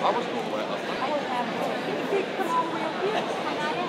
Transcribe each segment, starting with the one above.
I was going away last night. If they come all the way up here, come out in.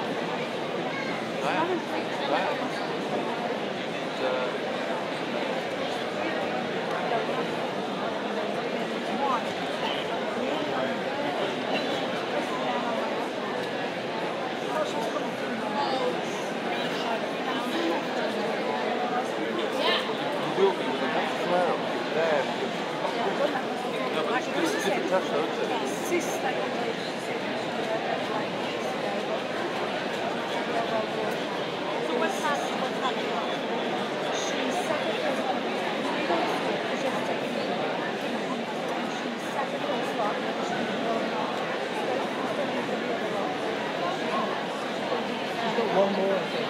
One more, I think.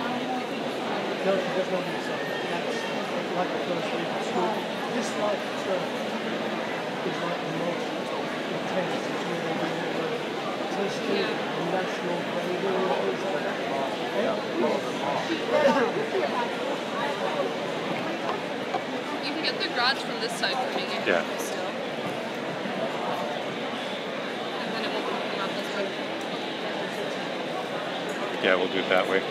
No, she does not do something. That's like the first week of school. This life term is like the most intense. It's really, really tasty, national flavour. You can get the grads from this side for being still. And then it will come out this way. Yeah, we'll do it that way.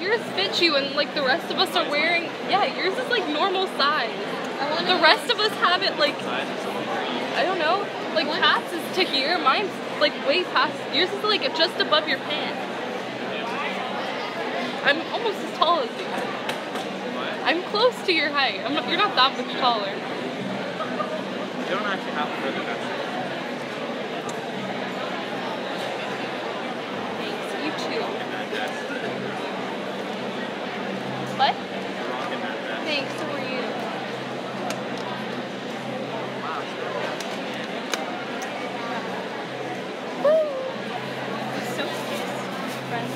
yours fits you, and like the rest of us are wearing. Yeah, yours is like normal size. The rest of us have it like, I don't know, like Pat's is to here. Mine's like way past. Yours is like just above your pants. I'm almost as tall as you. I'm close to your height. You're not that much taller. You don't actually have to wear the vest. Thanks. You too. In that vest. What? You're rocking that vest. Thanks. So are you? Wow, Woo! It's so cute. Friends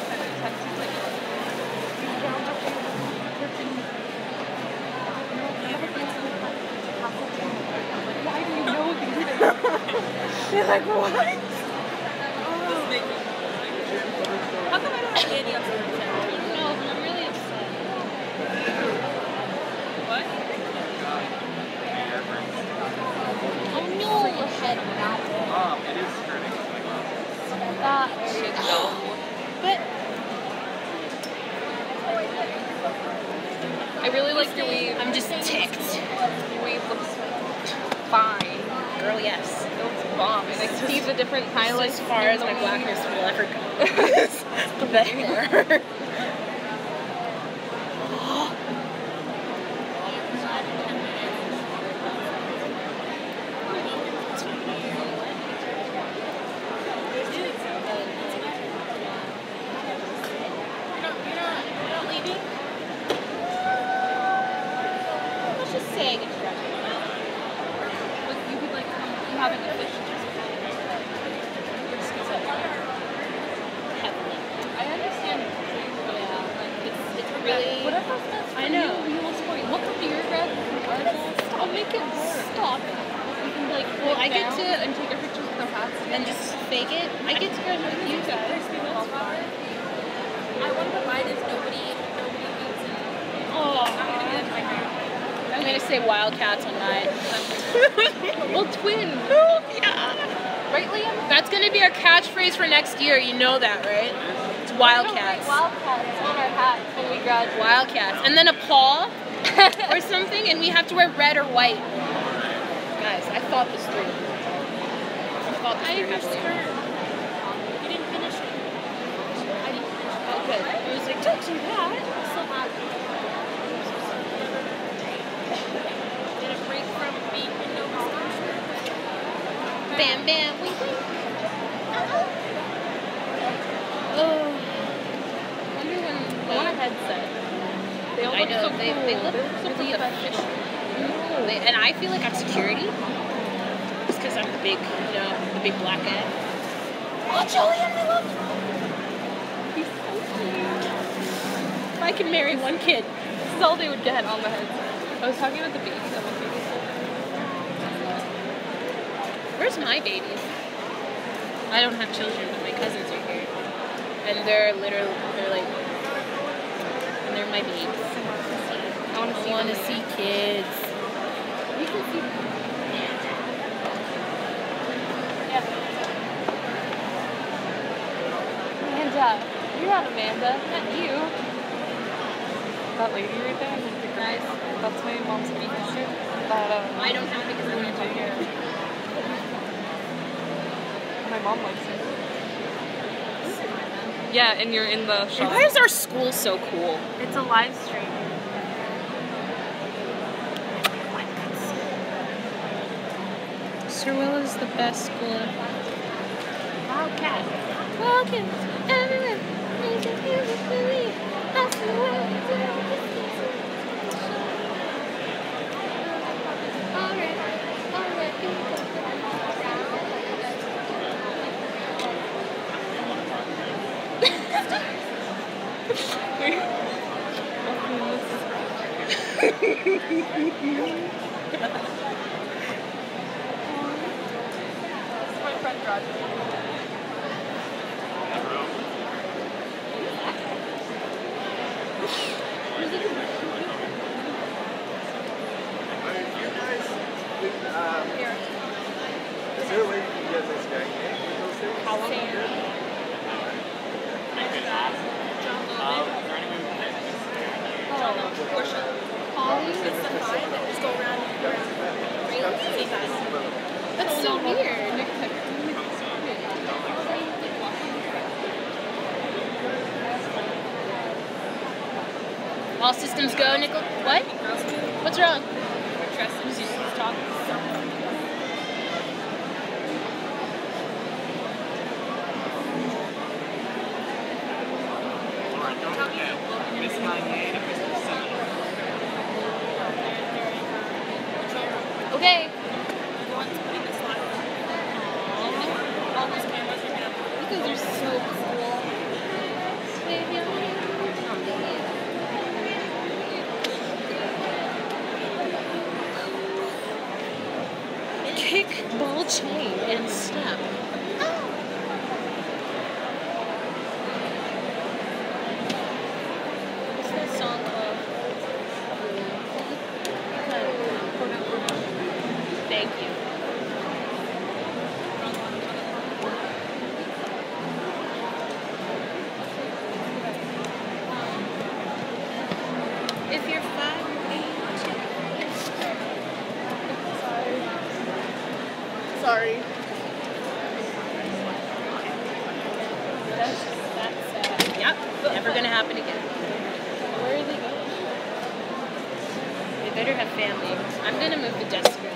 sent me texts like, you found up your freaking. Why do you know these things? You're like, what? How come I don't have any of them? No, I'm really upset. What? Oh no! Head now. It is skirting. That should go. But I really like your weave. I'm just ticked. Your weave looks fine. Girl, yes. It looks bomb. And I see the different highlights. As far as my blackness will ever go. There. You're not leaving? Let's just say I get drunk. Like you could like you have an efficient. Heavily. I understand. Yeah. Like, it's really... Whatever's best for I know. you, we will support you. Look up to your grad. I'll make it stop. You can like Well, I get down to- and take your pictures with their hats. And just fake it. I get to graduate with you guys. I want to put mine as nobody beats it. Oh. I'm going to do that to my hair. I'm going to say Wildcats on mine. Well, twin. Yeah. Right, Liam? That's going to be our catchphrase for next year. You know that, right? It's Wildcats. Wildcats on our hats when we graduate. Wildcats. And then a paw or something, and we have to wear red or white. Guys, I thought this through. I thought this through heavily. You didn't finish it. I didn't finish it. Okay. It was like, don't do that. I still have it. Did it break from being in Nova Scotia? Bam, bam, wink, wink. Oh. Wonder when I want a headset. They all I look know, so they cool. look so really professional. official. And I feel like I'm security. Just because I'm the big, the big black guy. Oh, Julian, I love you. He's so cute. If I can marry one kid. This is all they would get on the headset. I was talking about the baby that was babysitting. Where's my babies? I don't have children, but my cousins are here. And they're like, and they're my babies. I want to see kids. We can see. Yeah. Amanda. You're not Amanda. Not you. That lady right there. Nice. That's my mom's babysitter. That, I don't have it because I don't have hair. my mom likes it. Yeah, and you're in the shop. Why is our school so cool? It's a live stream. Sir Will is the best school. Wildcat. Wildcats everywhere. That's the way we do it. My friend graduated. Is there a way you can get this guy in with those things? How long? You could, Portia. Polly? It's the 5 that just go around and around. Really? Same size. That's so weird. All systems go, Nickel. What? What's wrong? Miss 98 and Mr. 7. Okay. All those cameras are now. You guys are so cool. Kick, ball chain, and step. What's that song called? Thank you. If you're 5'8", Sorry. yep, never gonna happen again. Where are they going? They better have family. I'm gonna move the desk really.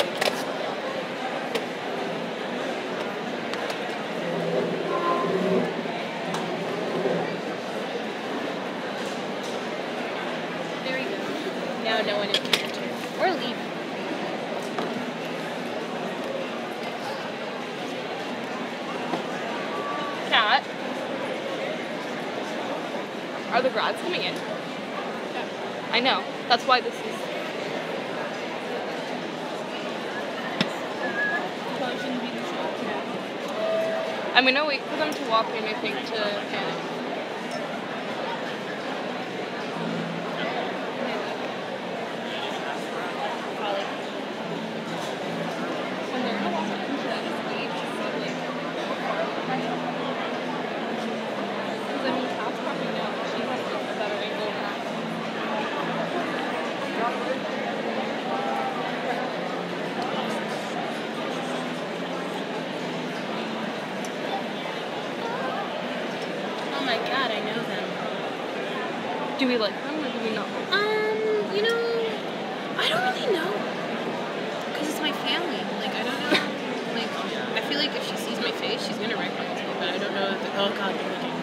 There we go. Now no one can enter or leave. Cat. Are the grads coming in? I know. That's why this is. Probably shouldn't be the show. I'm gonna wait for them to walk in, I think, to panic. When they're gonna walk in, should I just wait to see, like, how far away I am? Because I mean, Kat's probably knows. She has, like, a better angle than that. Oh my god, I know them. Do we like them or do we not? You know, I don't really know. Because it's my family. Like, I don't know. Like, I feel like if she sees my face, she's gonna recognize me. But I don't know if, oh god, they're looking.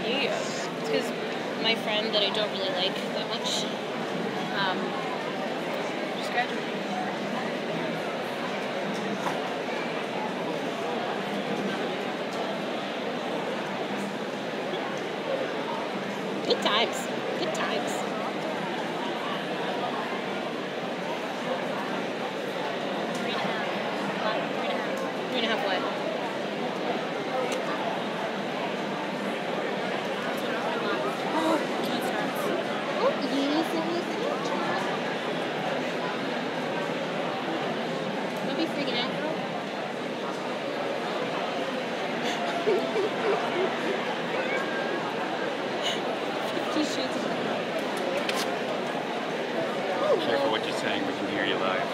Yes. It's because my friend that I don't really like that much, just graduated. Good times. Good times. Three and a half what? Oh, yes, it was. Don't be freaking out, girl. Careful what you're saying, we can hear you live.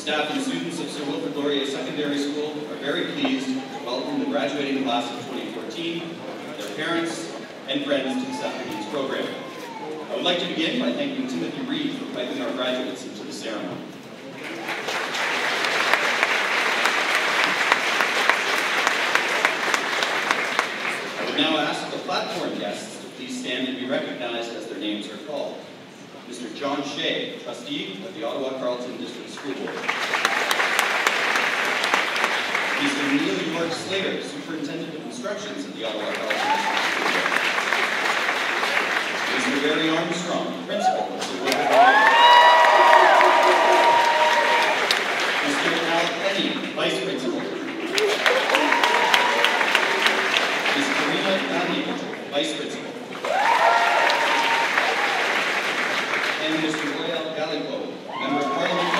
Staff and students of Sir Wilfrid Laurier Secondary School are very pleased to welcome the graduating class of 2014, their parents, and friends to this afternoon's program. I would like to begin by thanking Timothy Reed for piping our graduates into the ceremony. I would now ask the platform guests to please stand and be recognized as their names are called. Mr. John Shea, trustee of the Ottawa-Carleton District School Board. Mr. Neil York Slater, superintendent of instructions at the Ottawa-Carleton District School Board. Mr. Barry Armstrong, principal of Sir Wilfrid Laurier. Mr. Al Penny, vice principal. Ms. Karina Kanye, vice principal. And Mr. Royal Gallico, Member of Parliament.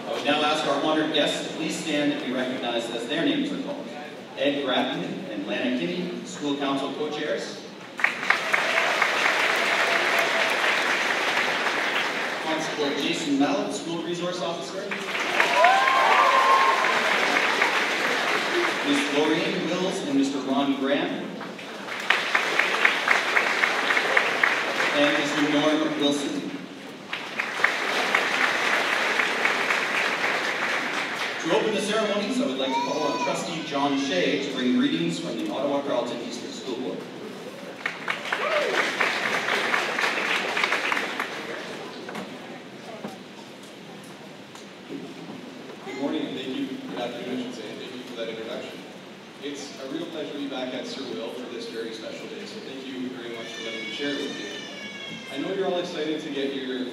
I would now ask our honored guests to please stand and be recognized as their names are called. Ed Gratton and Lana Kinney, School Council co-chairs. Constable Jason Mallet, School Resource Officer. Ms. Lorraine Wills and Mr. Ron Graham. And Mr. Norm Wilson. To open the ceremonies, I would like to call on Trustee John Shea to bring greetings from the Ottawa-Carleton District School Board. that introduction. It's a real pleasure to be back at Sir Will for this very special day, so thank you very much for letting me share it with you. I know you're all excited to get your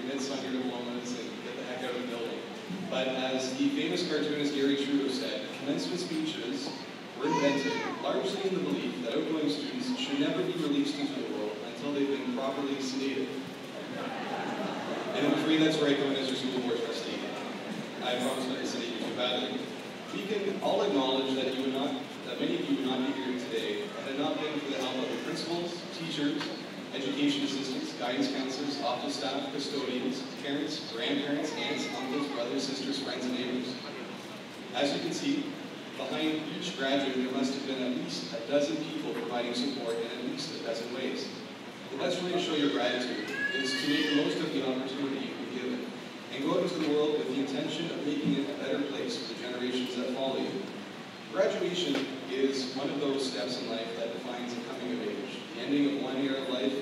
mitts on your diplomas and get the heck out of the building, but as the famous cartoonist Gary Trudeau said, commencement speeches were invented largely in the belief that outgoing students should never be released into the world until they've been properly sedated. And I'm afraid that's where I come in as your school board trustee. I promise not to sedate you too badly. We can all acknowledge that many of you would not be here today had it not been for the help of the principals, teachers, education assistants, guidance counselors, office staff, custodians, parents, grandparents, aunts, uncles, brothers, sisters, friends, and neighbors. As you can see, behind each graduate there must have been at least a dozen people providing support in at least a dozen ways. The best way to show your gratitude is to make the most of the opportunity you've been given and go out into the world with the intention of making it a better place for the generations that follow you. Graduation is one of those steps in life that defines a coming of age, the ending of one era of life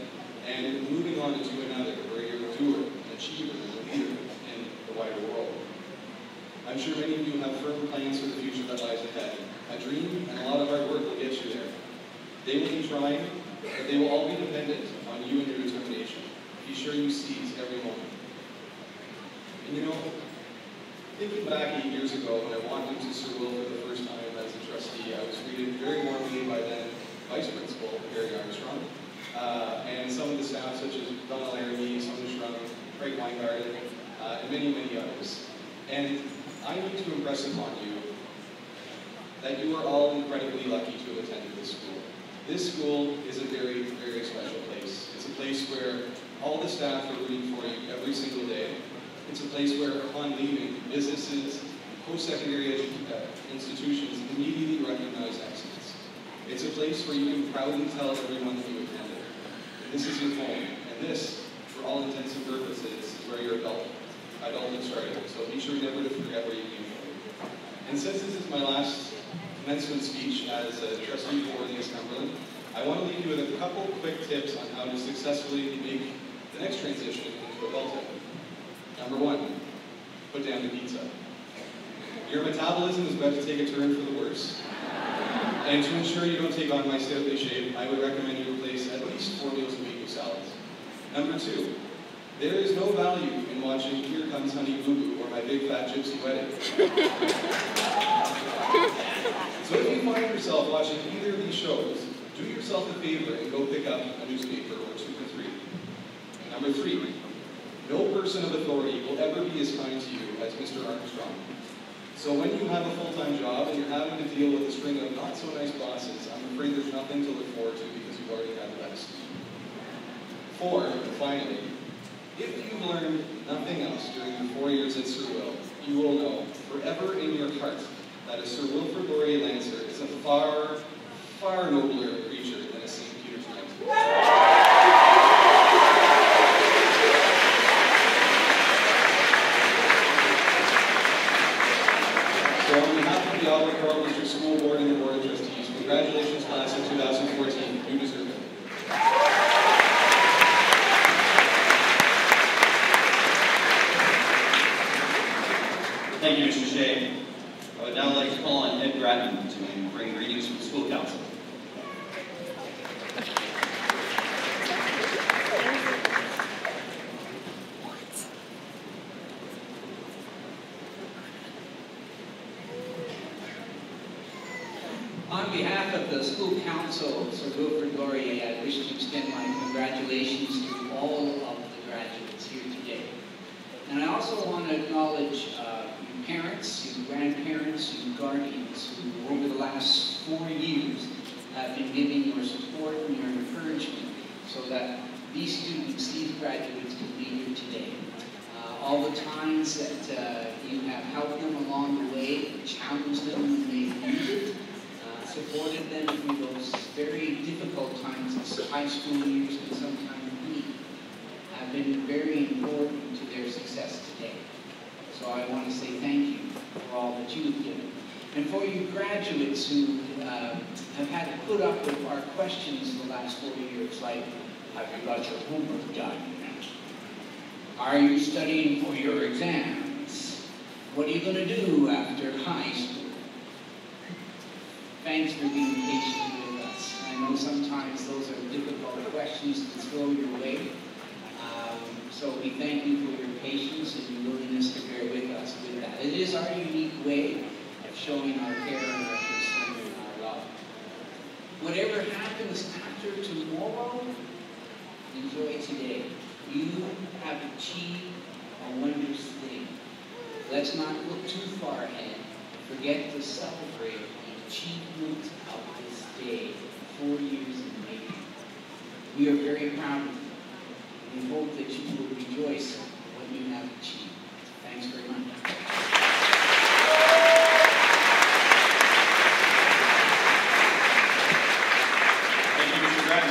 and moving on into another where you're a doer, an achiever, and a leader in the wider world. I'm sure many of you have firm plans for the future that lies ahead. A dream and a lot of hard work will get you there. They will be trying, but they will all be dependent on you and your determination. Be sure you seize every moment. And you know, thinking back 8 years ago when I walked into Sir Will for the first time as a trustee, I was greeted very warmly by then Vice Principal Barry Armstrong, and some of the staff such as Donna Laramie, Sonia Shrung, Craig Weingarten, and many, many others. And I need to impress upon you that you are all incredibly lucky to have attended this school. This school is a very, very special place. It's a place where all the staff are rooting for you every single day. It's a place where, upon leaving, businesses, post-secondary institutions immediately recognize excellence. It's a place where you can proudly tell everyone that you attended. This is your home, and this, for all intents and purposes, is where your adulthood started. So be sure never to forget where you came from. And since this is my last commencement speech as a trustee for East Cumberland, I want to leave you with a couple quick tips on how to successfully make the next transition into adulthood. Number one, put down the pizza. Your metabolism is about to take a turn for the worse. And to ensure you don't take on my stately shape, I would recommend you replace at least 4 meals a week with salads. Number two, there is no value in watching Here Comes Honey Boo Boo or My Big Fat Gypsy Wedding. So if you find yourself watching either of these shows, do yourself a favor and go pick up a newspaper or 2 for 3. Number three, no person of authority will ever be as kind to you as Mr. Armstrong. So when you have a full-time job and you're having to deal with a string of not-so-nice bosses, I'm afraid there's nothing to look forward to because you've already had the best. 4, and finally, if you've learned nothing else during your 4 years at Sir Will, you will know forever in your heart that a Sir Wilfrid Laurier Lancer is a far, far nobler creature than a St. Peter's Knight. So on behalf of the Albert Carl District School Board and the Board of Trustees, congratulations class of 2014, you deserve it. Thank you, Mr. Shea. I would now like to call on Ed Grattan to bring greetings from the School Council. On behalf of the School Council, Sir Wilfrid Laurier, I wish to extend my congratulations to all of the graduates here today. And I also want to acknowledge your parents, your grandparents, your guardians, who over the last 4 years have been giving your support and your encouragement so that these students, these graduates, can be here today. All the times that you have helped them along the way, challenged them when they needed, supported them through those very difficult times as high school years can sometimes be, have been very important to their success today. So I want to say thank you for all that you've given. And for you graduates who have had to put up with our questions the last 4 years, like, have you got your homework done? Are you studying for your exams? What are you going to do after high school? thanks for being patient with us. I know sometimes those are difficult questions to throw your way. So we thank you for your patience and your willingness to bear with us with that. It is our unique way of showing our care and our concern and our love. Whatever happens after tomorrow, enjoy today. You have achieved a wondrous thing. Let's not look too far ahead. Forget to celebrate the achievement of this day, 4 years in making. We are very proud of you. We hope that you will rejoice in what you have achieved. Thanks very much. Thank you, Mr. Grad.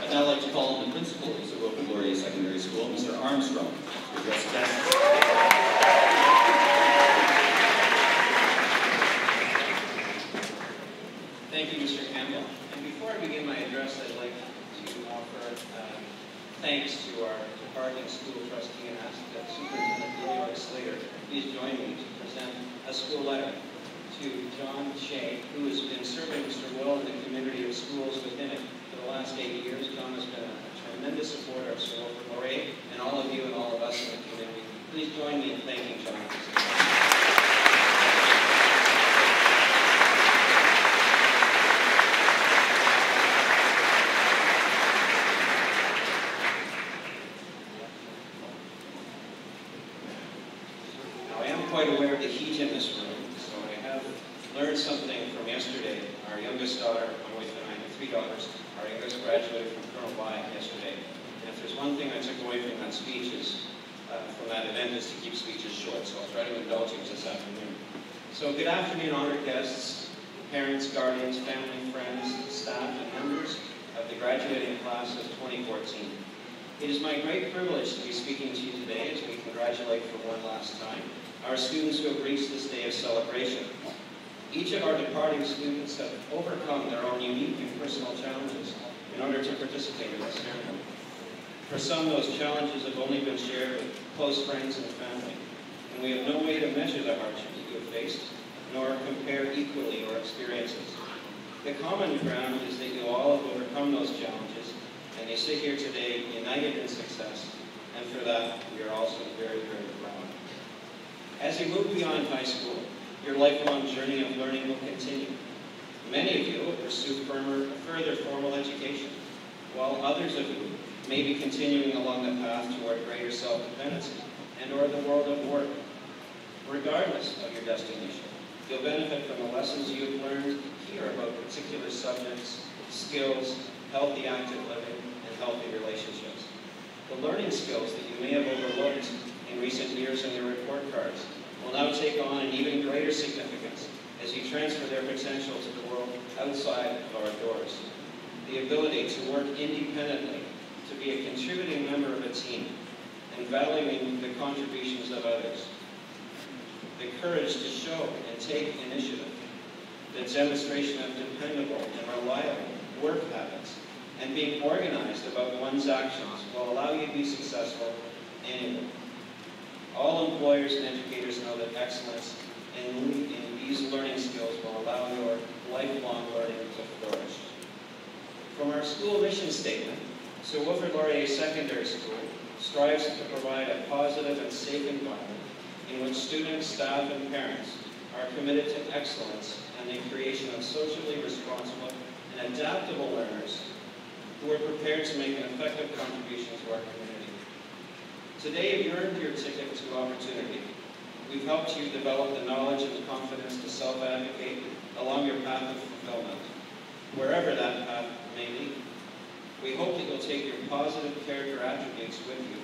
I'd now like to call on the principal of Wilfrid Laurier Secondary School, Mr. Armstrong, to address the guests. Thank you, Mr. Campbell. And before I begin my address, I'd like to offer thanks to our departing school trustee and ask that Superintendent Leroy Slater please join me to present a school letter to John Shea, who has been serving Mr. Will in the community of schools within it for the last 8 years. John has been a tremendous supporter of Sir Wilfrid Laurier and all of you and all of us in the community. Please join me in thanking John. Quite aware of the heat in this room, so I have learned something from yesterday. Our youngest daughter, my wife and I have 3 daughters. Our youngest graduated from Colonel Y yesterday. And if there's one thing I took away from that speech from that event is to keep speeches short, so I'll try to indulge you this afternoon. So good afternoon, honored guests, parents, guardians, family, friends, staff, and members of the graduating class of 2014. It is my great privilege to be speaking to you today as we congratulate for one last time our students who have reached this day of celebration. Each of our departing students have overcome their own unique and personal challenges in order to participate in this ceremony. For some, those challenges have only been shared with close friends and family, and we have no way to measure the hardship that you have faced, nor compare equally your experiences. The common ground is that you all have overcome those challenges, and you sit here today united in success, and for that, we are also very, very proud. As you move beyond high school, your lifelong journey of learning will continue. Many of you will pursue further formal education, while others of you may be continuing along the path toward greater self-dependency and or the world of work. Regardless of your destination, you'll benefit from the lessons you have learned here about particular subjects, skills, healthy active living, and healthy relationships. The learning skills that you may have overlooked in recent years on your report cards will now take on an even greater significance as you transfer their potential to the world outside of our doors. The ability to work independently, to be a contributing member of a team, and valuing the contributions of others. The courage to show and take initiative, the demonstration of dependable and reliable work habits, and being organized about one's actions will allow you to be successful anywhere. All employers and educators know that excellence in these learning skills will allow your lifelong learning to flourish. From our school mission statement, Sir Wilfrid Laurier Secondary School strives to provide a positive and safe environment in which students, staff, and parents are committed to excellence and the creation of socially responsible and adaptable learners who are prepared to make an effective contribution to our community. Today, you've earned your ticket to opportunity. We've helped you develop the knowledge and the confidence to self-advocate along your path of fulfillment, wherever that path may lead. We hope that you'll take your positive character attributes with you,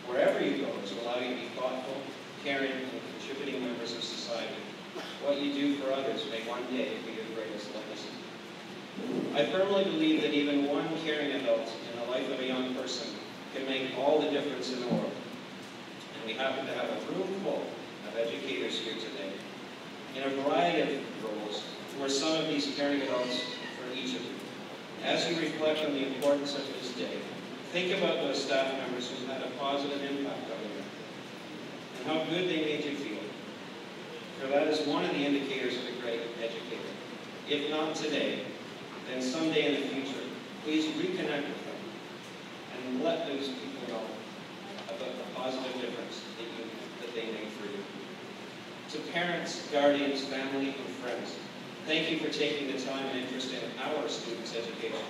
wherever you go, to allow you to be thoughtful, caring, and contributing members of society. What you do for others may one day be your greatest legacy. I firmly believe that even one caring adult in the life of a young person can make all the difference in the world. And we happen to have a room full of educators here today, in a variety of roles, who are some of these caring adults for each of you. As you reflect on the importance of this day, think about those staff members who had a positive impact on you, and how good they made you feel. For that is one of the indicators of a great educator. If not today, then someday in the future, please reconnect with them and let those people know about the positive difference that they make for you. To parents, guardians, family, and friends, thank you for taking the time and interest in our students' education.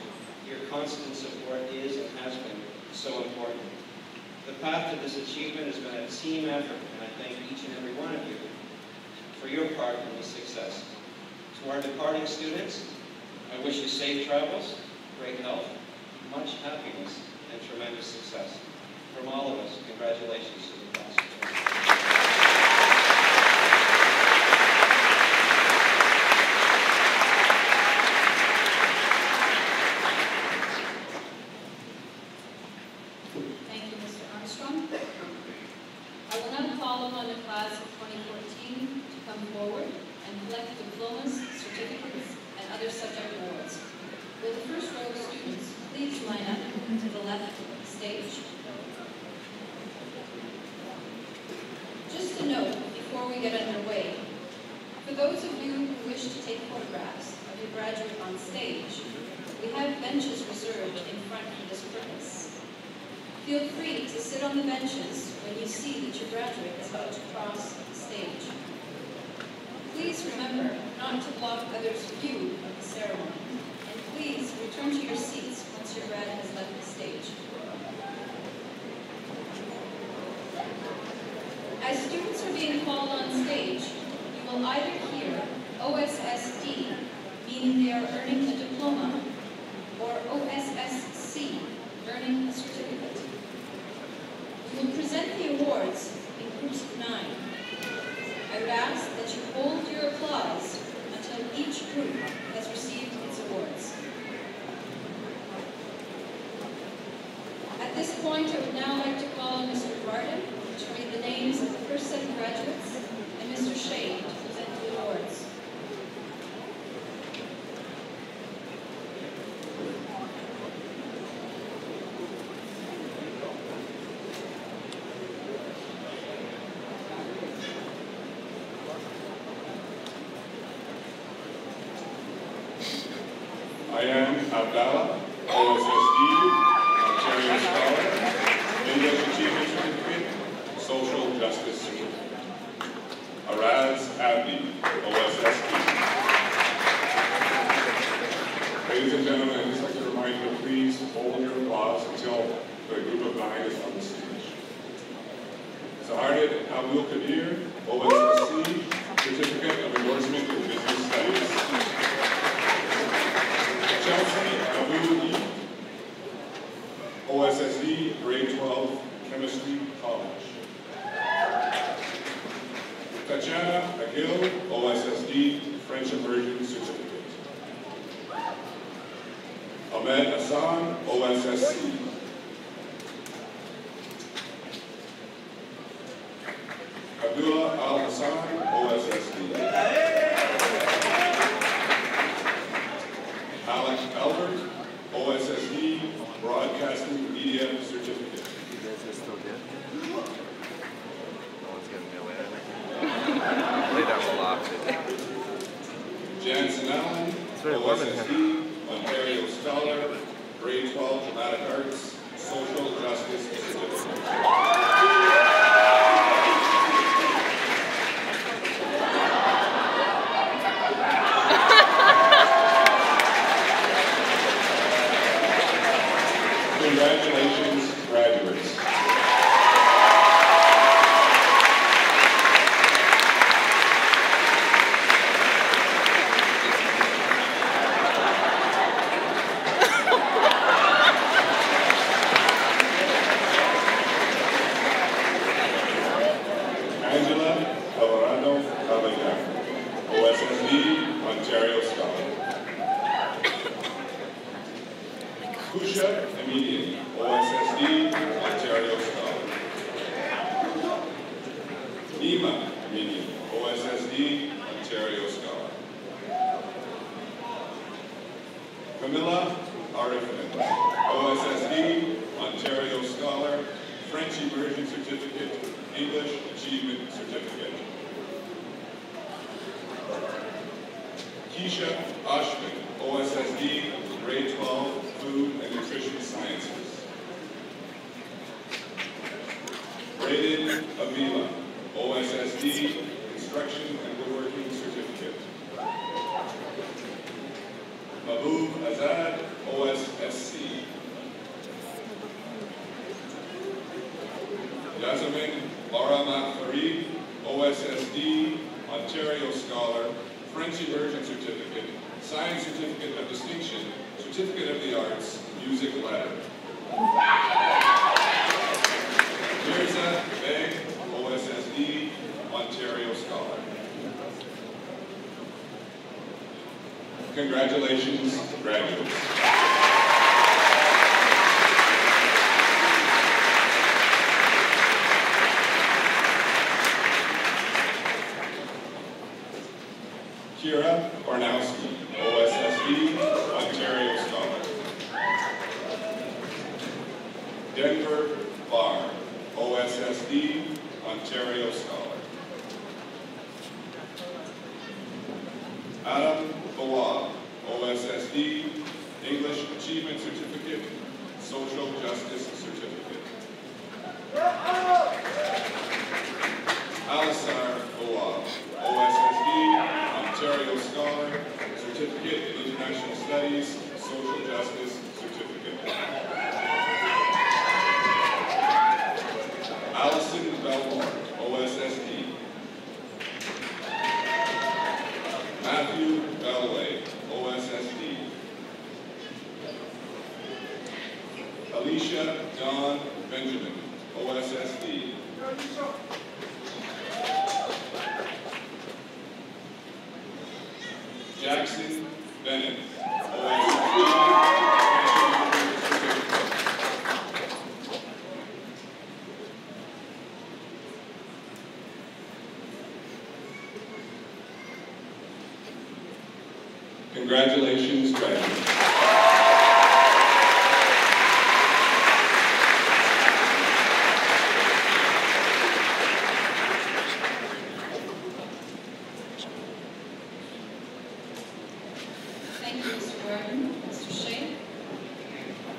Your constant support is and has been so important. The path to this achievement has been a team effort, and I thank each and every one of you for your part in this success. To our departing students, I wish you safe travels, great health, much happiness, and tremendous success. From all of us, congratulations to the class. Thank you, Mr. Armstrong. I will now call upon the class of 2014 to come forward and collect diplomas, certificates, and other subject awards. Will the first row of students please line up to the left of the stage? Just a note before we get underway. For those of you who wish to take photographs of your graduate on stage, we have benches reserved in front for this purpose. Feel free to sit on the benches when you see that your graduate is about to cross the stage. Please remember not to block others' view of the ceremony, and please return to your seats once your grad has left the stage. As students are being called on stage, you will either hear OSSD, meaning they are earning a diploma, or OSSC, earning a certificate. We will present the awards in groups of 9. I would ask that you hold your applause until each group has received its awards. At this point, I would now like to call on Mr. Varden to read the names of the first set of graduates and Mr. Shea to present the awards. I am Abdallah, OSSD, Ontario Scholar, English Achievement Certificate, Social Justice Certificate. Araz Abdi, OSSD. Ladies and gentlemen, I'd just like to remind you to please hold your applause until the group of 9 is on the stage. Zahardid Abdul Kadir, OSSC, Certificate of Endorsement in Business Studies. Chelsea Abu E, OSSD, grade 12, Chemistry College. Tatiana Aguil, OSSD, French Immersion Certificate. Ahmed Hassan, OSSC. Abdullah Al Hassan, OSSD. Alex Albert, OSSD, Broadcasting Media Certificate. You guys are still good? No one's getting me away. Lay down the lock. Jansen Allen, OSSD, Ontario Scholar, grade 12 Dramatic Arts, Social Justice Certificate. Congratulations, graduates. Angela Alvarado Caballero, OSSD, Ontario Scholar. Kusha Emilian, OSSD, Ontario Scholar. Nima Emilian, OSSD, Ontario Scholar. Camilla Arifin, OSSD, Ontario Scholar, French Immersion Certificate, English Achievement Certificate. Keisha Oshman, OSSD, grade 12, Food and Nutrition Sciences. Braden Avila, OSSD, Construction and Woodworking Certificate. Mahbub Azad, OSSC. Jasmine Laura Farid, OSSD, Ontario Scholar, French Immersion Certificate, Science Certificate of Distinction, Certificate of the Arts, Music Ladder. Mirza Beg, OSSD, Ontario Scholar. Congratulations, graduates. Kira Barnowski, OSSD, Ontario Scholar. Denver Barr, OSSD, Ontario Scholar. Adam Bawab, OSSD, English Achievement Certificate, Social Justice Certificate. Alisar Bawab, OSSD, Ontario Scholar, Certificate in International Studies, Social Justice Certificate. Allison Belmore, OSSD. Matthew Bellway, OSSD. Alicia Dawn Benjamin, OSSD. Jackson Bennett, OSSD. Congratulations, graduates. Thank you, Mr. Gordon, Mr. Shea.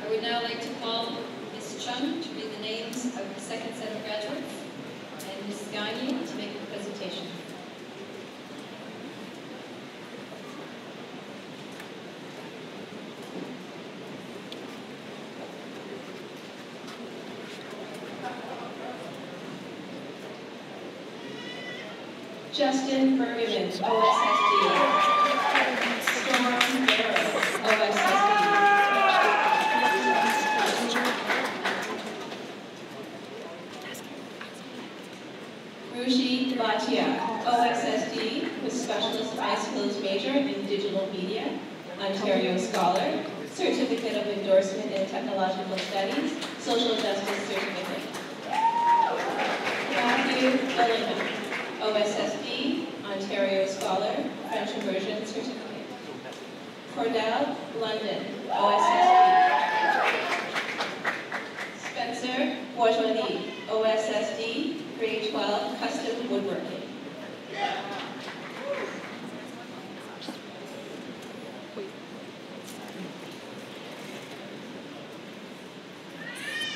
I would now like to call Ms. Chung to read the names of the second set of graduates and Ms. Gagne to make the presentation. Justin Bergman, OSSD. Storm Barrow, OSSD. Rushi Bhatia, OSSD, with Specialist High Skills major in Digital Media, Ontario Scholar, Certificate of Endorsement in Technological Studies, Social Justice Certificate. Matthew Billingham, OSSD, Ontario Scholar, French Immersion Certificate. Cordell London, OSSD. Spencer Bourgeois, OSSD, grade 12, Custom Woodworking.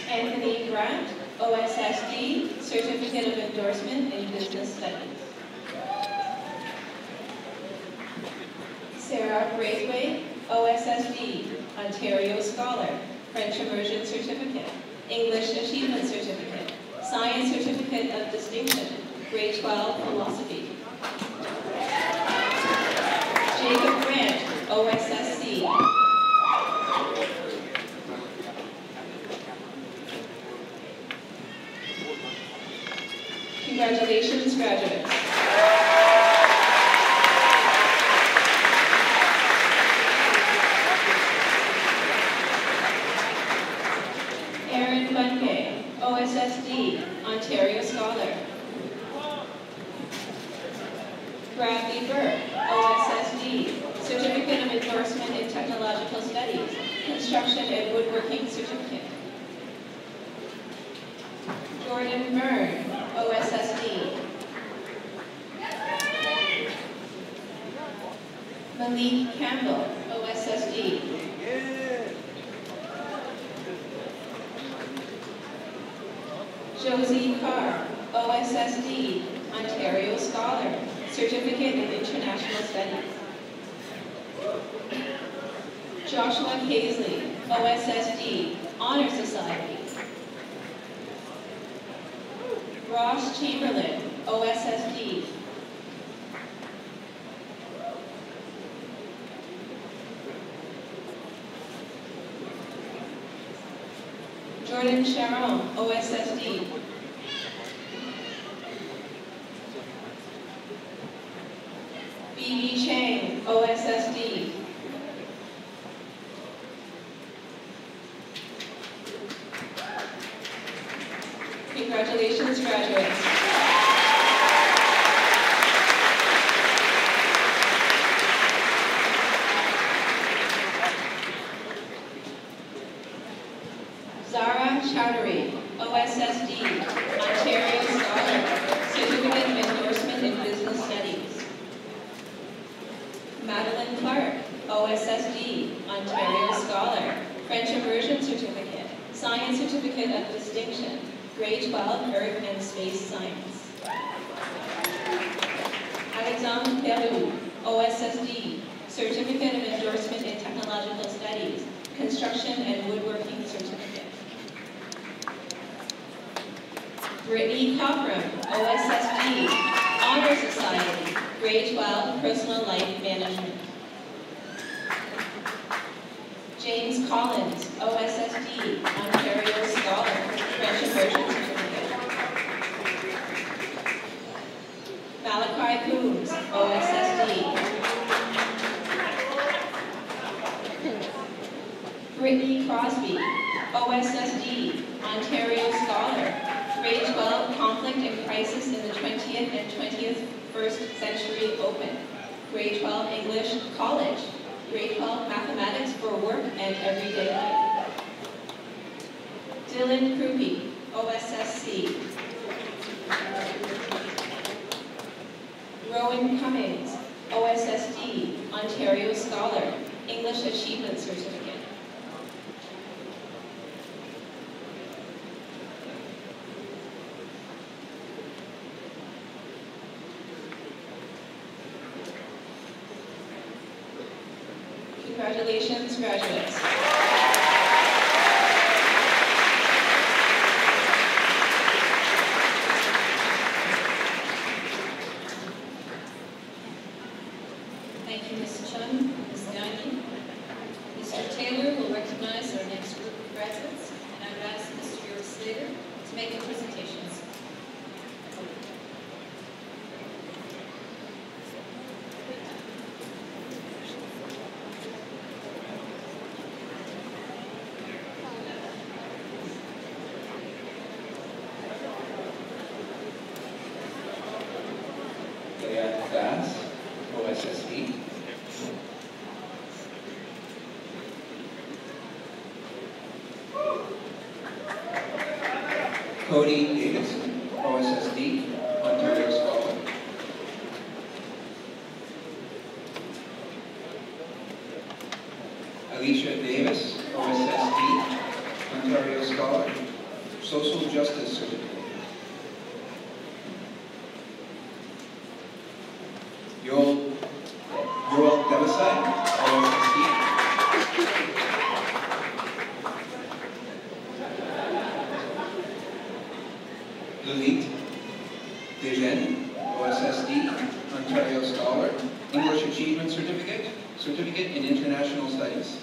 Anthony Grant, OSSD, Certificate of Endorsement in Business Studies. Sarah Braithwaite, OSSD, Ontario Scholar, French Immersion Certificate, English Achievement Certificate, Science Certificate of Distinction, grade 12, Philosophy. Jacob Grant, OSSC. Congratulations, graduates. Aaron Bungay, OSSD, Ontario Scholar. Bradley Burke, OSSD, Certificate of Endorsement in Technological Studies, Construction and Woodworking Certificate. Jordan Byrne, OSSD. Lee Campbell, OSSD. Josie Carr, OSSD, Ontario Scholar, Certificate in International Studies. Joshua Paisley, OSSD, Honor Society. Ross Chamberlain, OSSD. Jordan Sharon, OSSD. B.B. Chang, OSSD. Congratulations, graduates. Zara Chowdhury, OSSD, Ontario Scholar, Certificate of Endorsement in Business Studies. Madeline Clark, OSSD, Ontario Scholar, French Immersion Certificate, Science Certificate of Distinction, Grade 12 Earth and Space Science. Alexandre Perrou, OSSD, Certificate of Endorsement in Technological Studies, Construction and Woodworking Certificate. Brittany Cockram, OSSD, Honor Society, Grade 12 Personal Life Management. James Collins, OSSD, Ontario Scholar, French Immersion Certificate. Malachi Coombs, OSSD. Brittany Crosby, OSSD, Ontario Scholar, Grade 12 Conflict and Crisis in the 20th and 21st Century Open, Grade 12 English College, Grade 12 Mathematics for Work and Everyday Life. Dylan Krupe, OSSC. Rowan Cummings, OSSD, Ontario Scholar, English Achievement Certificate. Congratulations, graduates. Thank you, Ms. Chung, Ms. Gagnon. Mr. Taylor will recognize our next group of graduates, and I would ask Mr. York Slater to make the presentations. OSSD. Cody Davidson, OSSD, Ontario Scholar. Alicia Davis, OSSD, Ontario Scholar, Social Justice Certificate. Joel Devasai, OSSD. Lilith Dejen, OSSD, Ontario Scholar, English Achievement Certificate, Certificate in International Studies.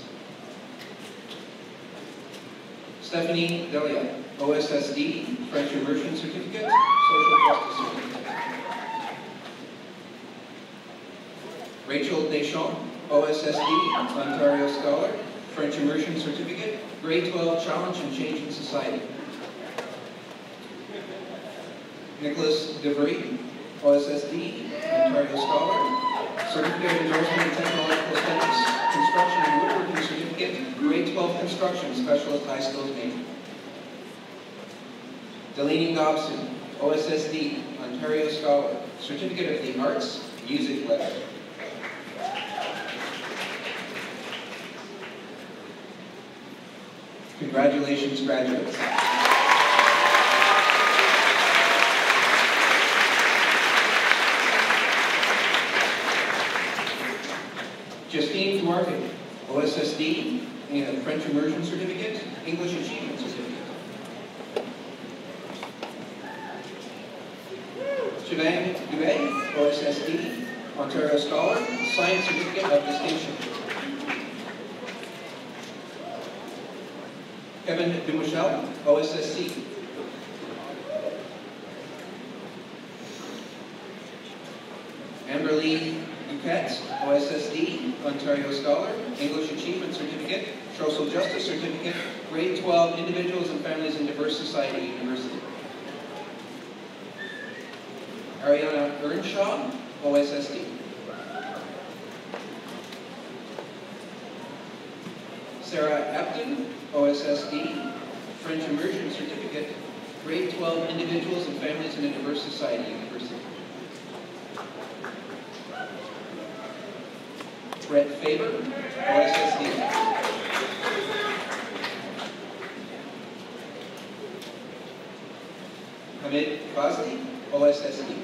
Stephanie Delia, OSSD, French Immersion Certificate, Social Justice Certificate. Rachel Deschamps, OSSD, Ontario Scholar, French Immersion Certificate, Grade 12 Challenge and Change in Society. Nicholas DeVry, OSSD, Ontario Scholar, Certificate of Endorsement in Technological Studies, Construction and Woodworking Certificate, Grade 12 Construction, Specialist High Skills Major. Delaney Dobson, OSSD, Ontario Scholar, Certificate of the Arts, Music Letter. Congratulations, graduates. Justine Duarte, OSSD, and French Immersion Certificate, English Achievement Certificate. Siobhan Dubé, OSSD, Ontario Scholar, Science Certificate of Distinction. Kevin Dumichel, OSSC. Amberly Duquette, OSSD, Ontario Scholar, English Achievement Certificate, Social Justice Certificate, Grade 12, Individuals and Families in Diverse Society University. Ariana Earnshaw, OSSD. Sarah Epton, OSSD, French Immersion Certificate, Grade 12, Individuals and Families in a Diverse Society University. Brett Faber, OSSD. Hamid Fazli, OSSD.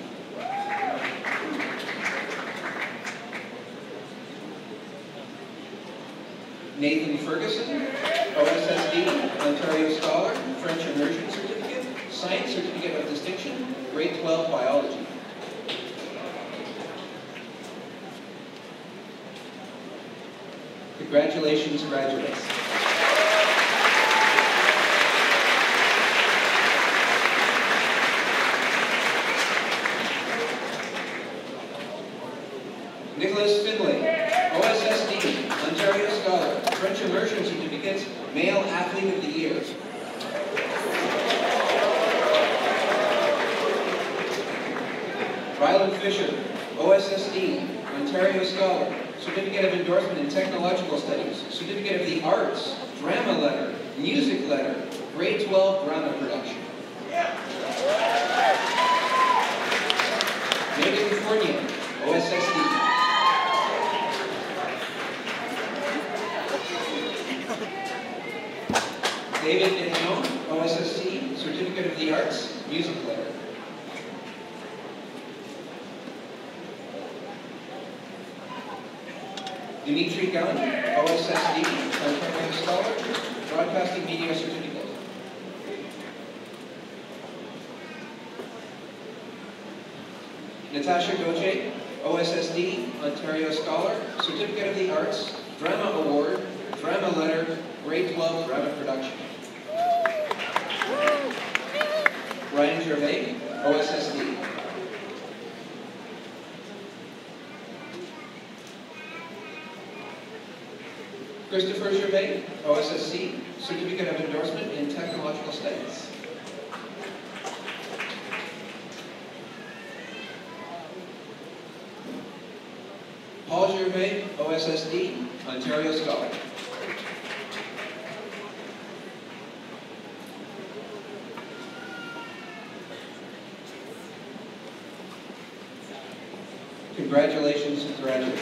Nathan Ferguson, OSSD, Ontario Scholar, French Immersion Certificate, Science Certificate of Distinction, Grade 12 Biology. Congratulations, graduates. Nicholas Finlay, OSSD, Ontario Scholar, French Immersion Certificate, Male Athlete of the Year. Ryland Fisher, OSSD, Ontario Scholar, Certificate of Endorsement in Technological Studies, Certificate of the Arts, Drama Letter, Music Letter, Grade 12 Drama Production. Megan Fournier, OSSD. David Daniel, OSSD, Certificate of the Arts, Music Letter. Dimitri Gunn, OSSD, Ontario Scholar, Broadcasting Media Certificate. Natasha Gauthier, OSSD, Ontario Scholar, Certificate of the Arts, Drama Award, Drama Letter, Grade 12 Drama Production. Ryan Gervais, OSSD. Christopher Gervais, OSSC, Certificate of Endorsement in Technological Studies. Paul Gervais, OSSD, Ontario Scholar. Congratulations, graduates.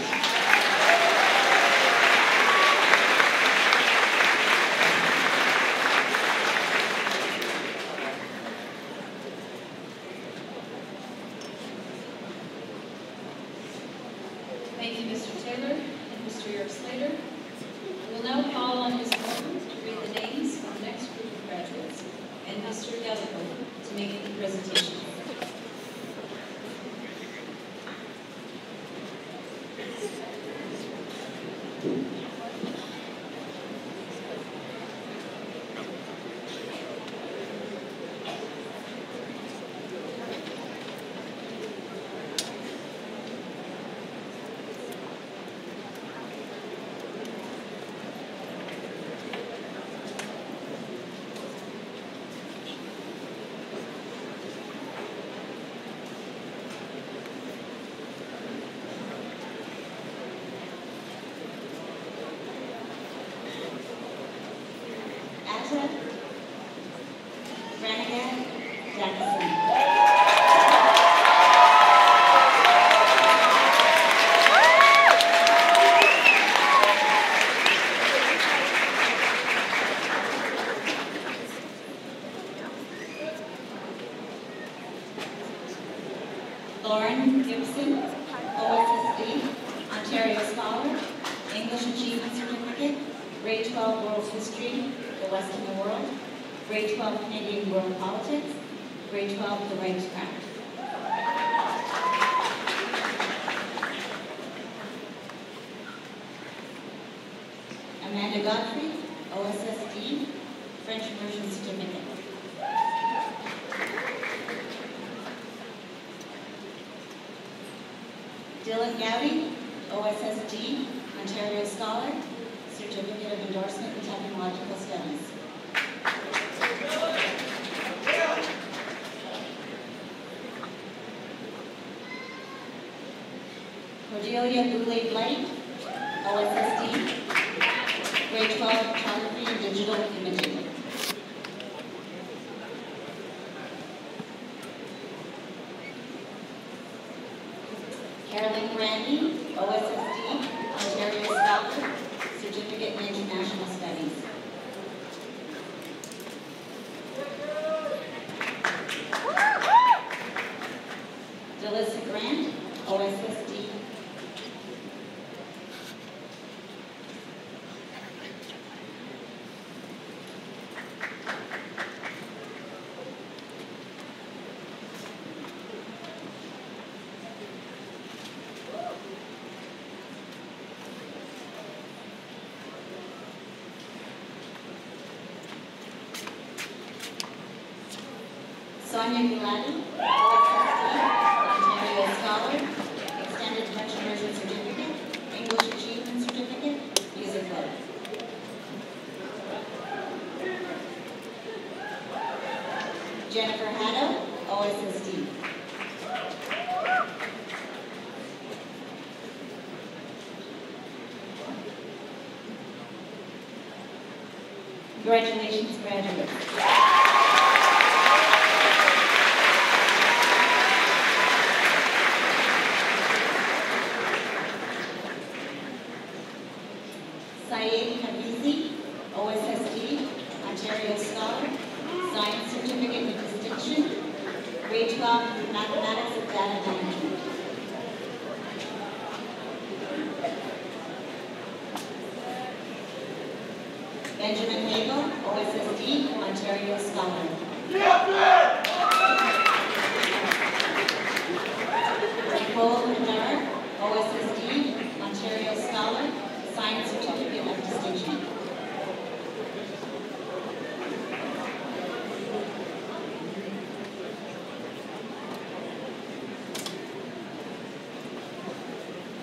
Thank you, Mr. Taylor and Mr. York Slater. We will now call on Ms. Morton to read the names of the next group of graduates and Mr. Gallagher to make the presentation. Lauren Gibson, OSSD, Ontario Scholar, English Achievement Certificate, Grade 12 World History, The West and the World, Grade 12 Canadian World Politics, Grade 12 The Right to Craft. Amanda Godfrey, OSSD, French Immersion Certificate. Dylan Gowdy, OSSD, Ontario Scholar, Certificate of Endorsement in Technological Studies. Cordelia Boulay-Blake, OSSD, Grade 12 Photography and Digital Imaging. Carolyn Brandy, OSSD, Ontario Scholar, Certificate in International Studies. Delissa Grant, OSSD. Sonia Gulati, OSSD, Ontario Scholar, Extended French Immersion Certificate, English Achievement Certificate, Music Club. Jennifer Haddo, OSSD. Congratulations, graduates. Syed Hafizi, OSSD, Ontario Scholar, Science Certificate with Distinction, Grade 12 Mathematics and Data Management. Benjamin Hagel, OSSD, Ontario Scholar. Nicole Hadar, OSSD, Ontario Scholar, Science Certificate of Distinction.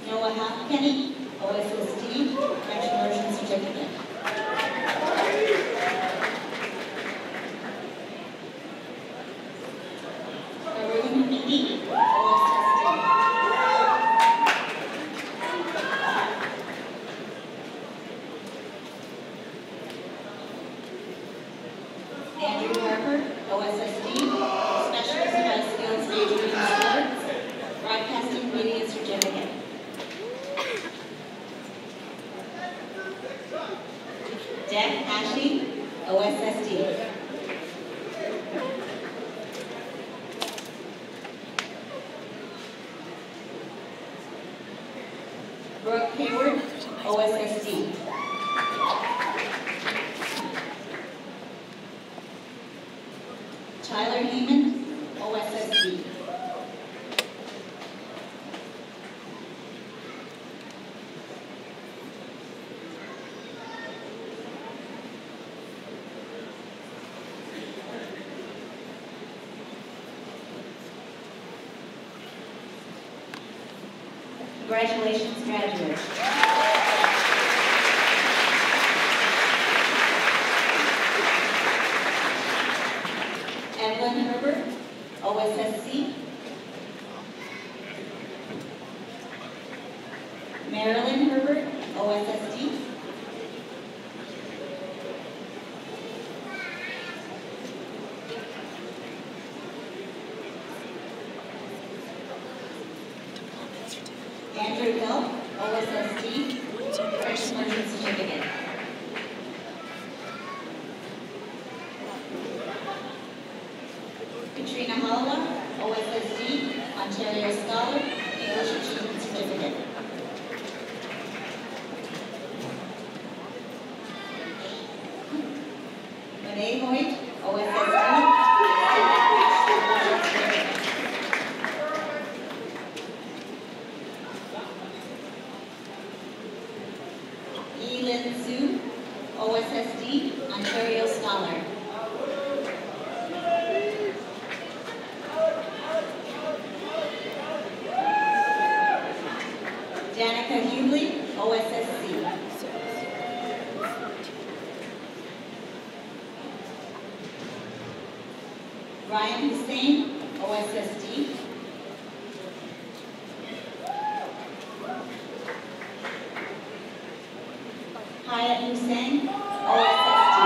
Noah Halfpenny, OSSD, French Immersion Certificate. Arun Hamidi, OSSD. Andrew Harper, OSSD, Specialist in Life Skills Major in Sports, Broadcasting Media Certificate. Deb Ashley, OSSD. Brooke Hayward, OSSD. Tyler Heyman, OSSD. Congratulations, graduates. Evelyn Herbert, OSSC. Marilyn Herbert, OSSD. Andrew Hill, OSSD, French Immersion Certificate. Katrina Holla, OSSD, Ontario Scholar, English Achievement Certificate. Renee Hoyt, OSSD. Elin Su, OSSD, Ontario Scholar. Danica Hughley, OSSC. Ryan Hussein, OSSD. Hyatt Hussein, OSSD.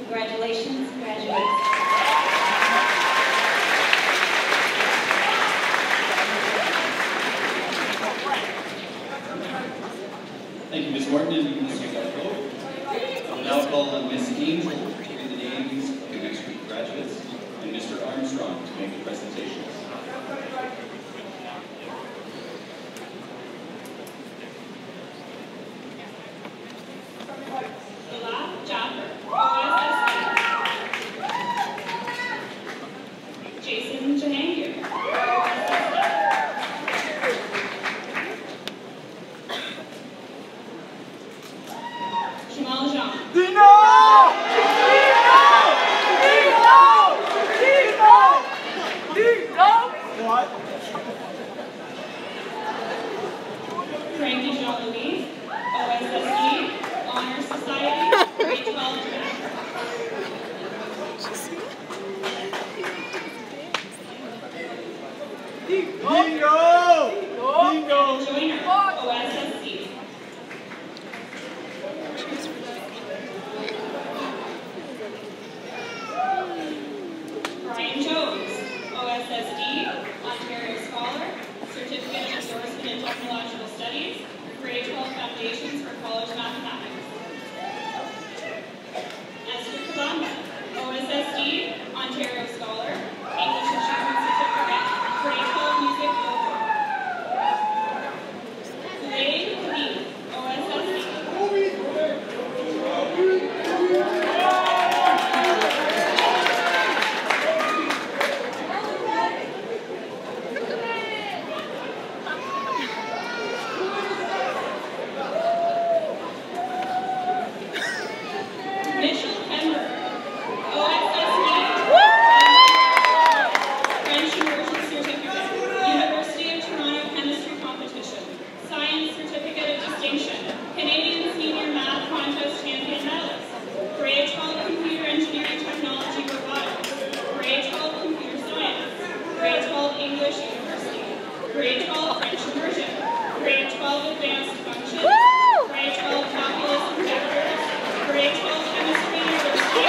Congratulations, graduates. Thank you, Ms. Morton and Mr. Gutfeld. I will now call on Ms. Angel to read the names of the next week graduates and Mr. Armstrong to make the presentations. Jason Jahangir. Jamal Jean. Frankie Jean-Louis, OSSD, Honor Society, grade 12 Joyner, OSSD. Brian Jones, OSSD, Ontario Scholar, Certificate of Endorsement in Technological Studies, grade 12 Foundations for College Mathematics. Esther Kabamba, OSSD, Ontario Scholar, English Achievement Certificate, grade 12 Music Vocal. Lane Khabib, OSSD. Mitchell Pember, OSSD. French Immersion Certificate, University of Toronto Chemistry Competition, Science Certificate of Distinction, Canadian Senior Math Contest Champion Medalist, grade 12 Computer Engineering Technology Robotics, grade 12 Computer Science, grade 12 English University, grade 12 French Immersion, grade 12 Advanced Functions, grade 12 Calculus and Vectors, grade 12 Chemistry University.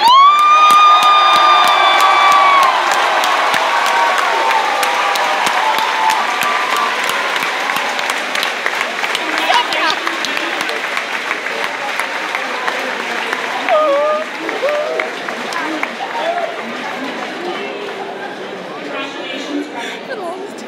Congratulations, graduates.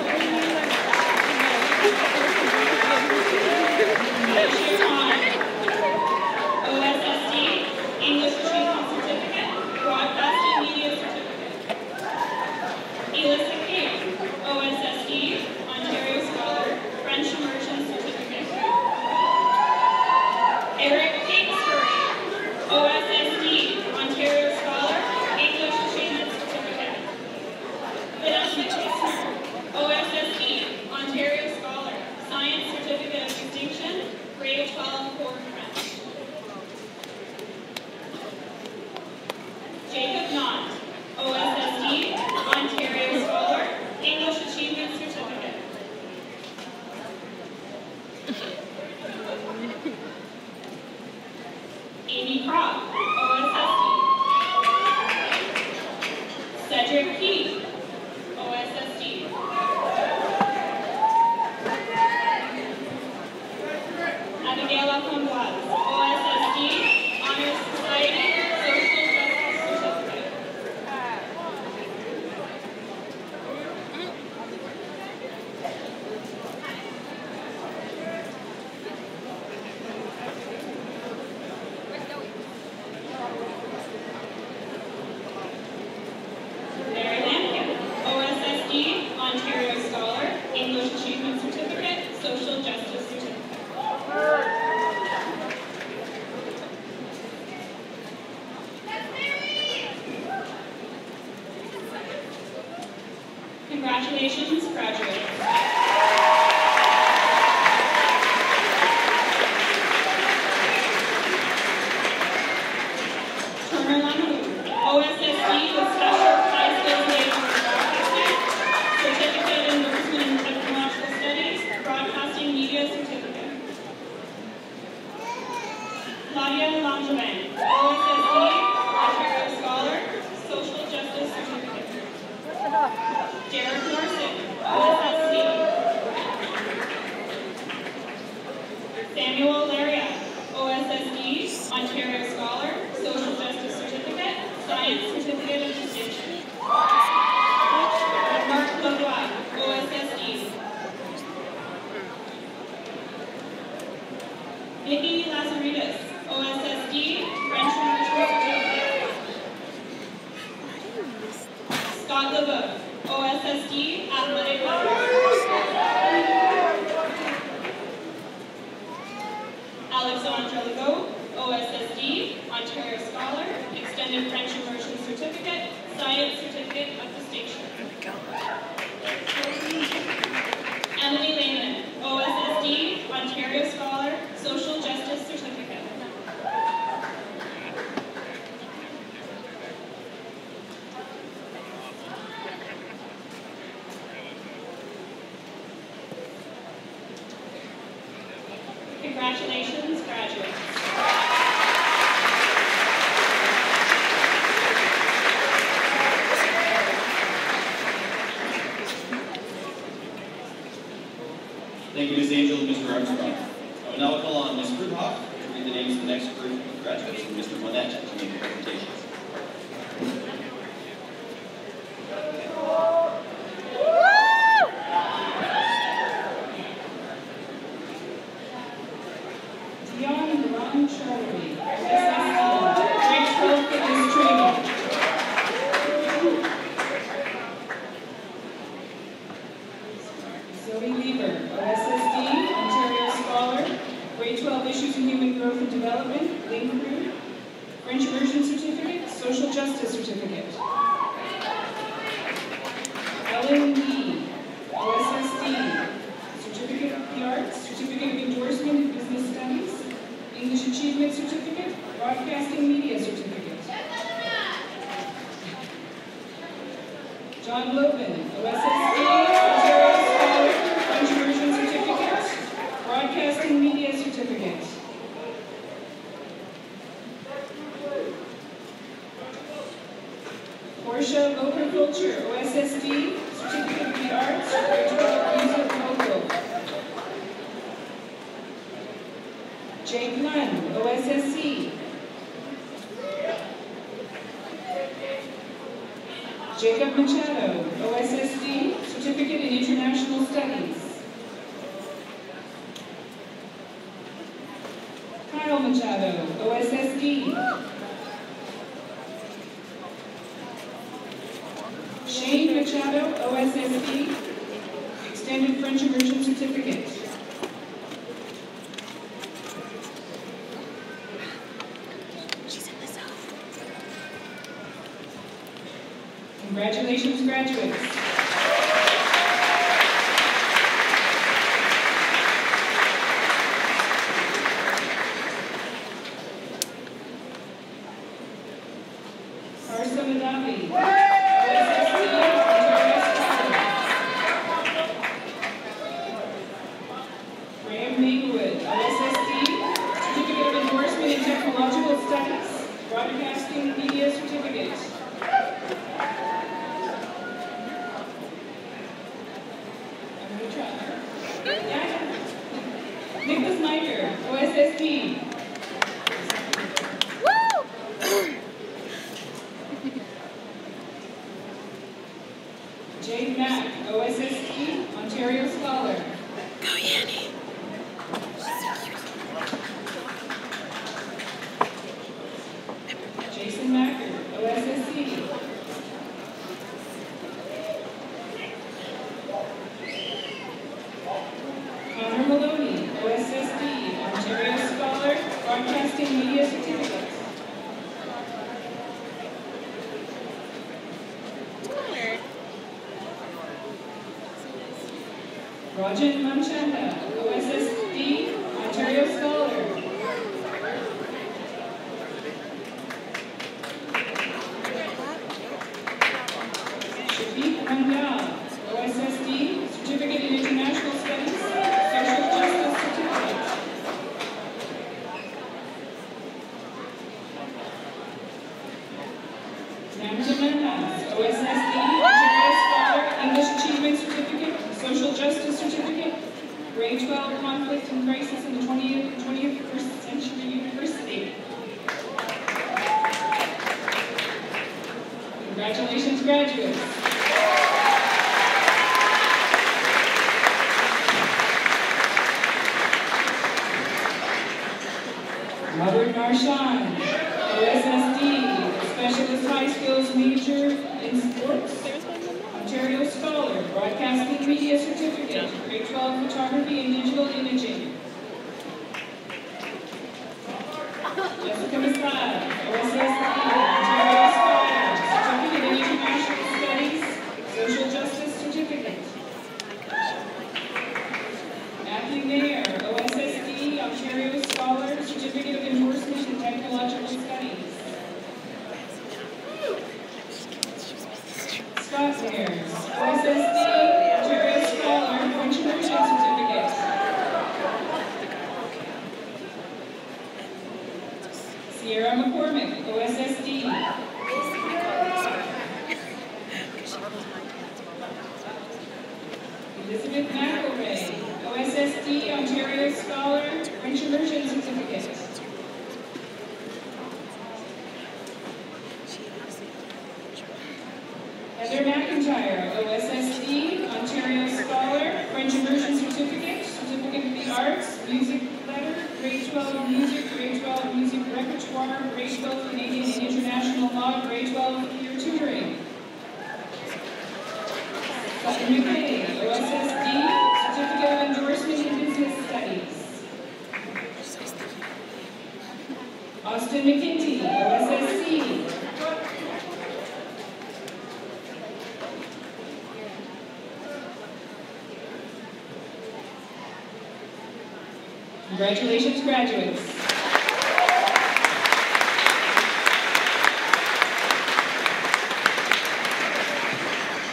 Miguel Alcomboise, OSSD, Honors Society, Social Justice Certificate. Mary Lampkin, OSSD, Ontario Scholar, English Achievement Certificate, Social Justice Certificate. Congratulations, graduates. Turner Lamu, OSSD with Special High Skills Labor Broadcasting, Certificate in Endorsement in Technological Studies, Broadcasting Media Certificate. Claudia Langevin, OSSD, Ontario Scholar, Social Justice Certificate. Derek Morrison, OSSD. Samuel Laurier, OSSD, Ontario Scholar, Social Justice Certificate, Science Certificate of Distinction. Mark Lavoie, OSSD. Nikki Lazaridis, OSSD, French Language Certificate. Scott Leboeuf, OSSD, Athletic Alexandra Legault, OSSD, Ontario Scholar, Extended French Immersion Certificate, Science Certificate of Distinction. Emily Lehman, OSSD, Ontario Scholar, Social Justice Certificate. Congratulations, graduates. Thank you, Ms. Angel and Mr. Armstrong. I will now call on Ms. Fruithoff to read the names of the next group of graduates and Mr. Monette to make the presentations. Dion Ron Charlie, SSD, grade 12 fitness training. Zoe Weaver, OSSD, Ontario Scholar, grade 12 Issues in Human Growth and Development, Link Group, French Immersion Certificate, Social Justice Certificate. Ellen Lee, OSSD, Certificate of the Arts, Certificate of Endorsement in Business Studies, English Achievement Certificate, Broadcasting Media Certificate. John Logan, OSSD, Ontario Scholar, French Immersion Certificate, Broadcasting Media Certificate. Portia Loper Culture, OSSD, Certificate of the Arts, grade 12 Music Vocal. Jake Lunn, OSSC. Jacob Machado, OSSD, Certificate in International Studies. Kyle Machado, OSSD. Shane Machado, OSSD, Extended French Immersion Certificate. Congratulations, graduates. Carson Adavi, OSSD, Ontario Scholar. Graham Maywood, OSSD, Certificate of Endorsement in Technological Studies, Broadcasting Media Certificate. Nicholas Meiker, OSSD. Jade Mack, OSSD, Ontario Scholar. Go Yanni. Jason Macker, OSSC. Connor Maloney, OSSD, Ontario Scholar, Broadcasting Media Certificate. Rajan Manchanda, OSSD, Ontario Scholar. Shafiq Mandal, OSSD, Certificate in International Studies, Social Justice Certificate. Namja Manhas, OSSD, Ontario Scholar, English Achievement Certificate, Social Justice Certificate, Grade 12 Conflict and Crisis in the 21st Century University. Congratulations, graduates. Robert Narshan, OSSD, Specialist High Skills Major in Sports, Ontario Scholar, Broadcasting Media Certificate, Grade 12 Photography and Digital Imaging. Jessica Masad, OSSD, Ontario Scholar, Certificate in International Studies, Social Justice Certificate. Matthew Mayer, OSSD, Ontario Scholar, Certificate of Endorsement in Technological Studies. Scott Mayer, OSSD, Ontario Scholar, French Immersion Certificate. Sierra McCormick, OSSD. Elizabeth McElray, OSSD, Ontario Scholar, French Immersion Certificate. Heather McIntyre, OSSD, Ontario Scholar, French Immersion Certificate, Certificate of the Arts, Music Letter, Grade 12 Music, Grade 12 Music Repertoire, Grade 12 Canadian and International Law, Grade 12 Peer Tutoring. Sutton McKay, OSSD, Certificate of Endorsement in Business Studies. Austin McKinty, OSSC. Congratulations, graduates.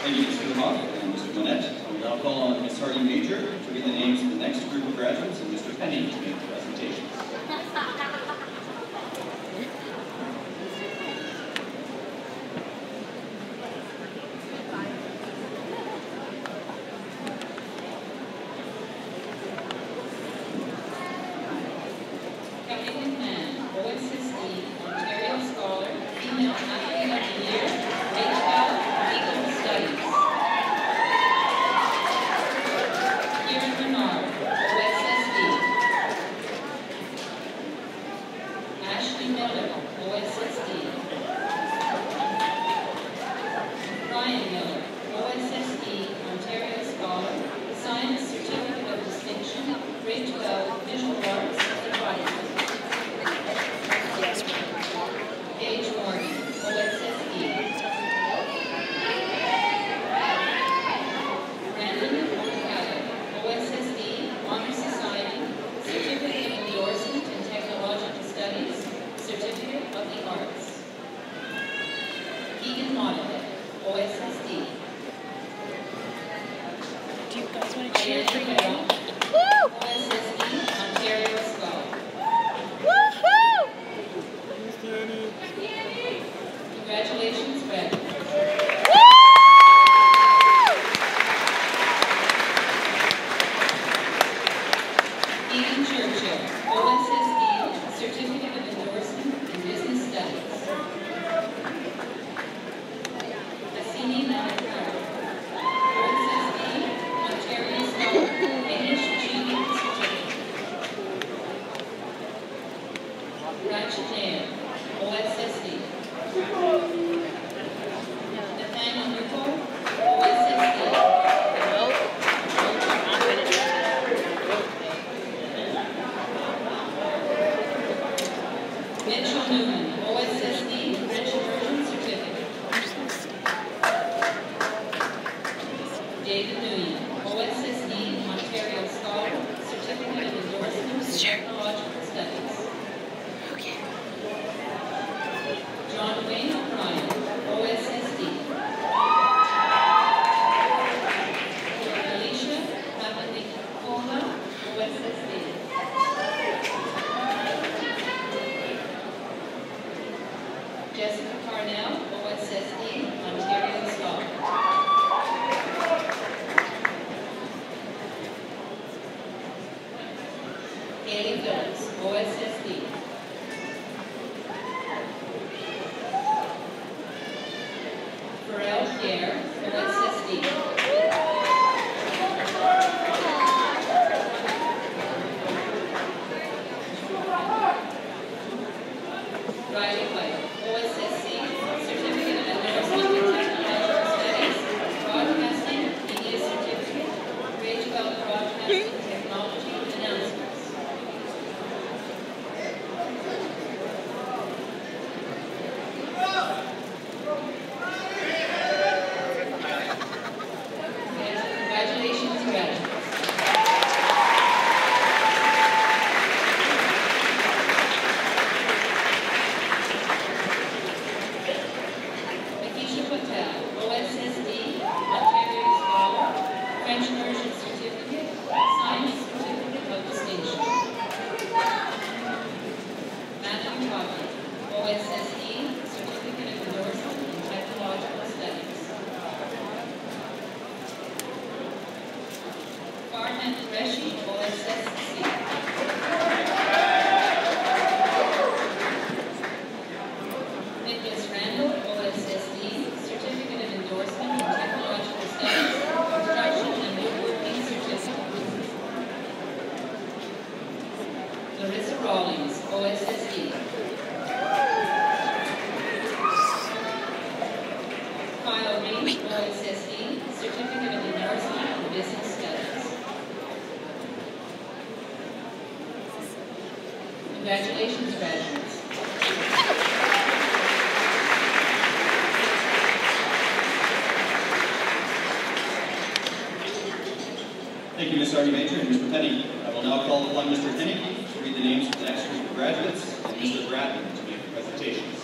Thank you, Mr. Hoff and Mr. Monette. I will now call on Ms. Hardy Major to read the names of the next group of graduates and Mr. Penny to make the presentation. Do you guys want to cheer for me? Woo! OSSD, Ontario OSSD, Certificate of Endorsement in Business Studies. Asini Namakara, OSSD, Ontario Scholar, English Achievement Certificate. Rachel OSSD. Nathaniel Nicole, OSSD. Mitchell Newman, OSSD, French Immersion Certificate. David Nguyen, OSSD, Ontario Scholar, Certificate of Endorsement in Technological Studies. John Wayne O'Brien, OSSD. Alicia Papanikova, OSSD. Jessica Parnell, OSSD, Ontario Scholar. Haley Phillips, OSSD. Pharrell Pierre, OSSD. Riley White, OSSC, Certificate of Endorsement in Technological Studies, Broadcasting, Media Certificate, Grade 12 Broadcasting Technology Announcements. Congratulations, graduates. Makisha Patel, OSSD, Ontario Scholar, French Immersion Certificate, Science Certificate of Distinction. Matthew Rocky, OSSD, Certificate of Endorsement in Technological Studies. Farhan Qureshi, OSSC. Nicholas Randall, OSSD, Certificate of Endorsement in Technological Studies, Construction and Woodworking Certificate. Larissa Rawlings, OSSD. Kyle Reed, OSSD, Certificate of Endorsement in Business Studies. Congratulations, graduates. Thank you, Ms. Sardi Major and Mr. Penny. I will now call upon Mr. Penny to read the names of the next group of graduates and Mr. Bratton to make presentations.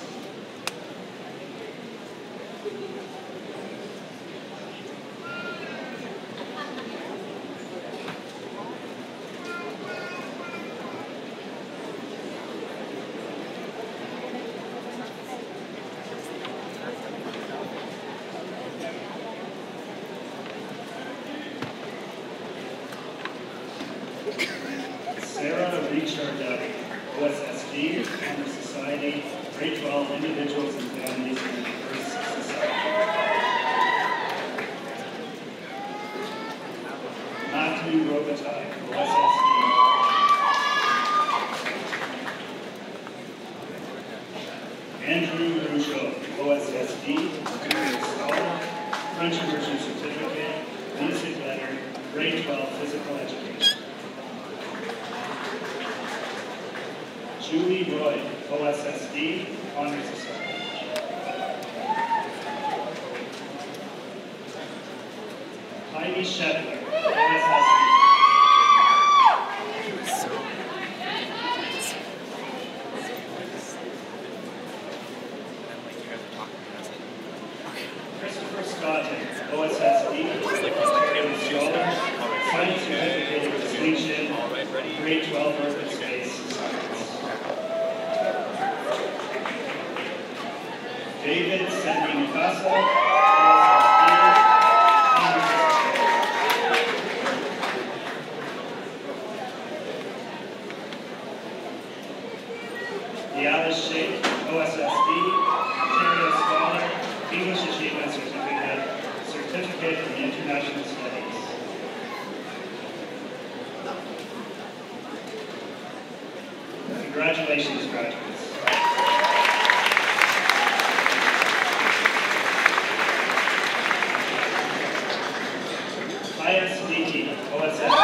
Sarah Richard, OSSD, Honor Society, Grade 12, Individuals and Families in the Diverse Society. Matthew Robitaille, OSSD. Andrew Rougeau, OSSD, Ontario Scholar, French Immersion Certificate, Music Letter, Grade 12 Physical Education. Julie Roy, OSSD, Honor Society. Heidi Shepler, OSSD. Christopher Scotton, OSSD, Ontario Scholar, Science Certificate of Distinction, Grade 12 Urban Space Science. David Sandy Mikasa, OSSD, Honor Society. Sheikh, OSSD, Ontario Scholar, English Achievement Certificate, Certificate in International Studies. Congratulations, graduates. ISDE, OSSD.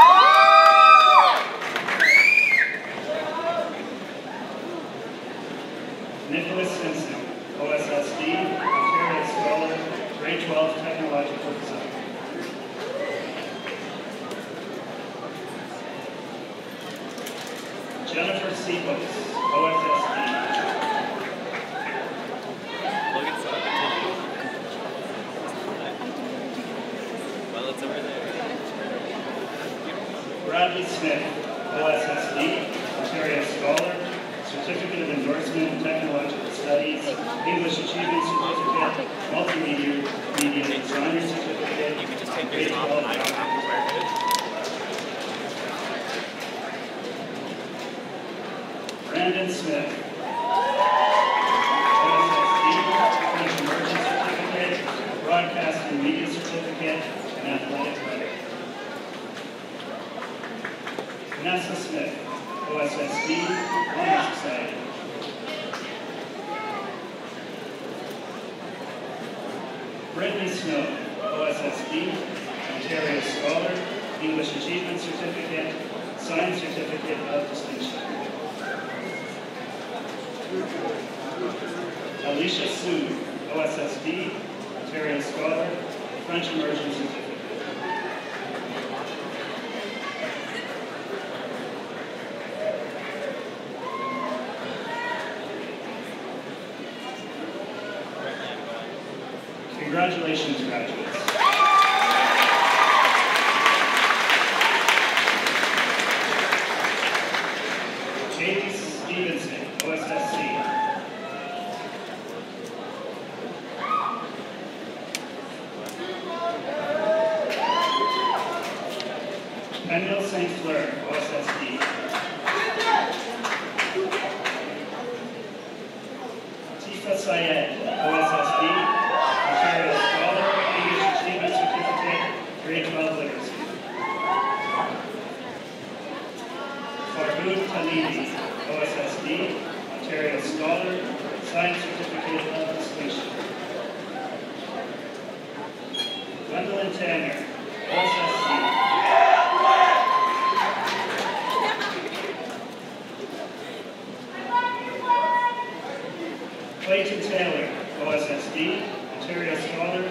Nicholas Simpson, OSSD, Ontario Scholar, Grade 12 Technological Design. Jennifer Seabos, OSSD. Look at some. Well, it's over there. Bradley Smith, OSSD, Ontario Scholar, Certificate of Endorsement in Technological Studies, English Achievement Certificate, Multimedia Designer Certificate, Grade 12 Brandon Smith, OSSD, French Immersion Certificate, Broadcast and Media Certificate, and Athletic Letter. Vanessa Smith, OSSD, Honor Society. Brittany Snow, OSSD, Ontario Scholar, English Achievement Certificate, Science Certificate of Distinction. Alicia Sue, OSSD, Ontario Scholar, French Immersion Certificate. Congratulations, graduates. Katie Stevenson, OSSC. Pendle St. Fleur, OSSD. Tifa Syed, OSSD. Ontario Scholar, English Achievement Certificate, Grade 12 Literacy. Farhood Talibi, OSSD, Ontario Scholar, Science Certificate of Distinction. Gwendolyn Tanner, OSSD. Clayton Taylor, OSSD, Ontario Scholar,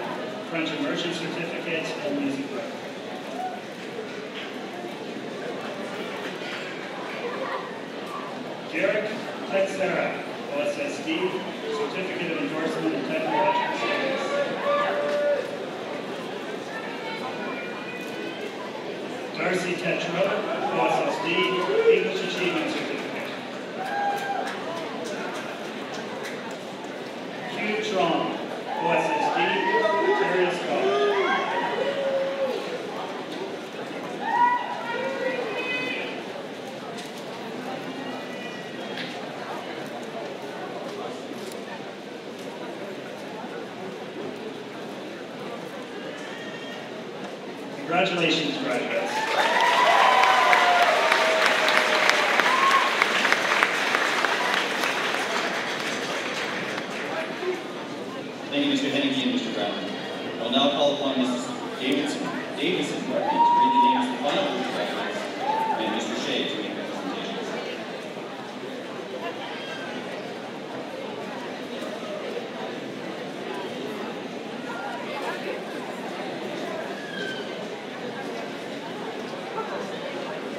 French Immersion Certificate, and Music Web. Derek Texera, OSSD, Certificate of Endorsement in Technological Studies. Darcy Tetra, OSSD, English Achievement Certificate. Hugh Trong, OSSD, Ontario Scholar. Congratulations, graduates. Thank you, Mr. Henneke and Mr. Bradley. I will now call upon Mrs. Davison to read the names of the final group of graduates and Mr. Shea to make their presentations.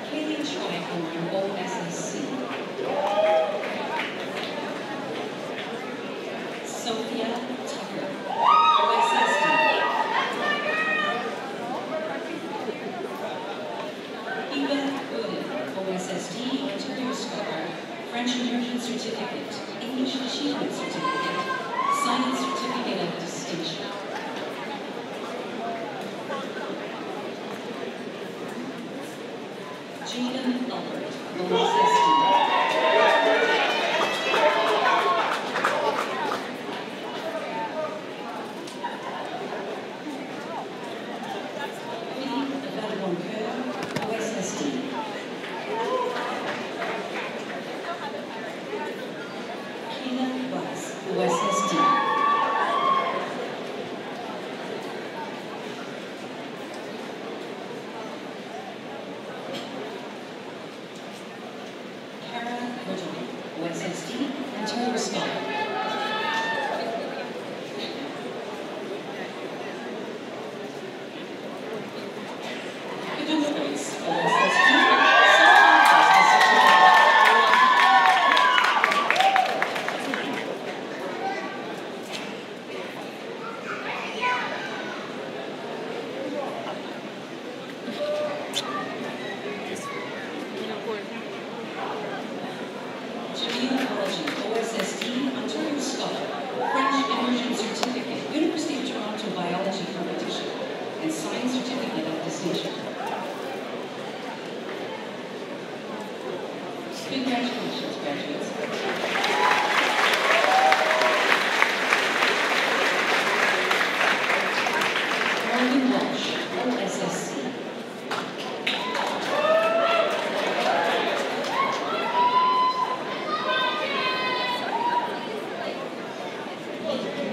Kaylee Choi from OSSC. Sophia Tucker, OSSD. Eva Odin, OSSD, Ontario Scholar, French Immersion Certificate, English Achievement Certificate, Science Certificate of Distinction. Jaden Albert, OSSD. Ontario Scholar. Congratulations, graduates. Morgan Walsh, OSSC.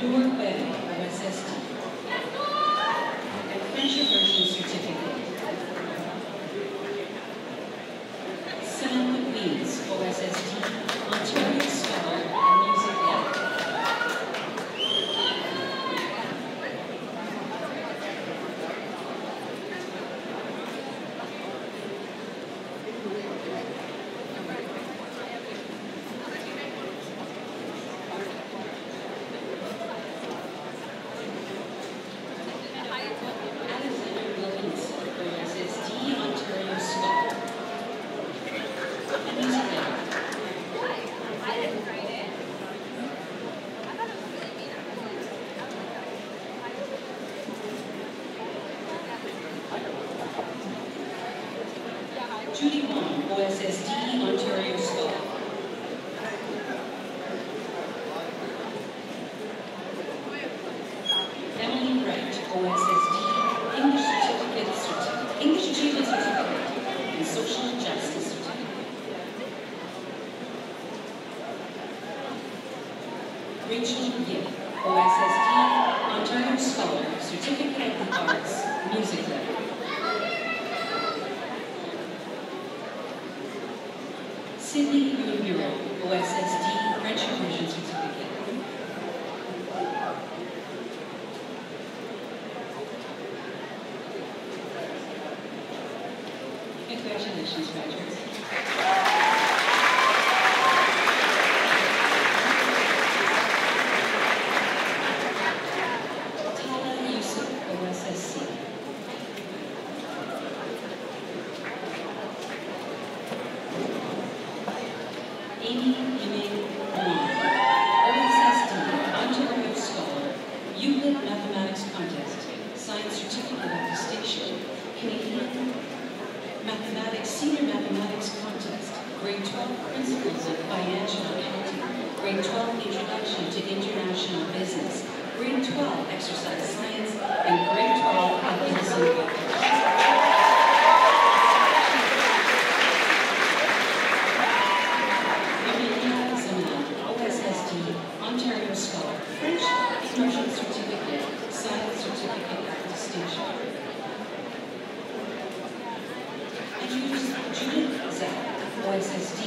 Newark Betty, OSSD. And French immersion certificate. Samantha Weeds, OSSD, Ontario Scholar and Music Ed. Alexander Wilkinson, OSSD, Ontario Scholar. And Music Ed. Judy Wong, OSSD, Ontario Scholar. Emily Wright, OSSD, English Achievement Certificate and Social Justice Certificate. Rachel Yip, OSSD, Ontario Scholar, Certificate of the Arts, Music Letter. Sydney Yunbiro, OSSD, French Immersion Certificate. Congratulations, graduates. Tala Yusuf, OSSC. Amy Yiming Wong, OSSD, Ontario Scholar, Euclid Mathematics Contest, Science Certificate of Distinction, Canadian Senior Mathematics Contest, Grade 12 Principles of Financial Accounting, Grade 12 Introduction to International Business, Grade 12 Exercise Science, and Grade 12 of Innocent Operations. OSSD, Ontario Scholar, French Immersion Certificate, Science Certificate of Distinction. Judith Zach, OSSD,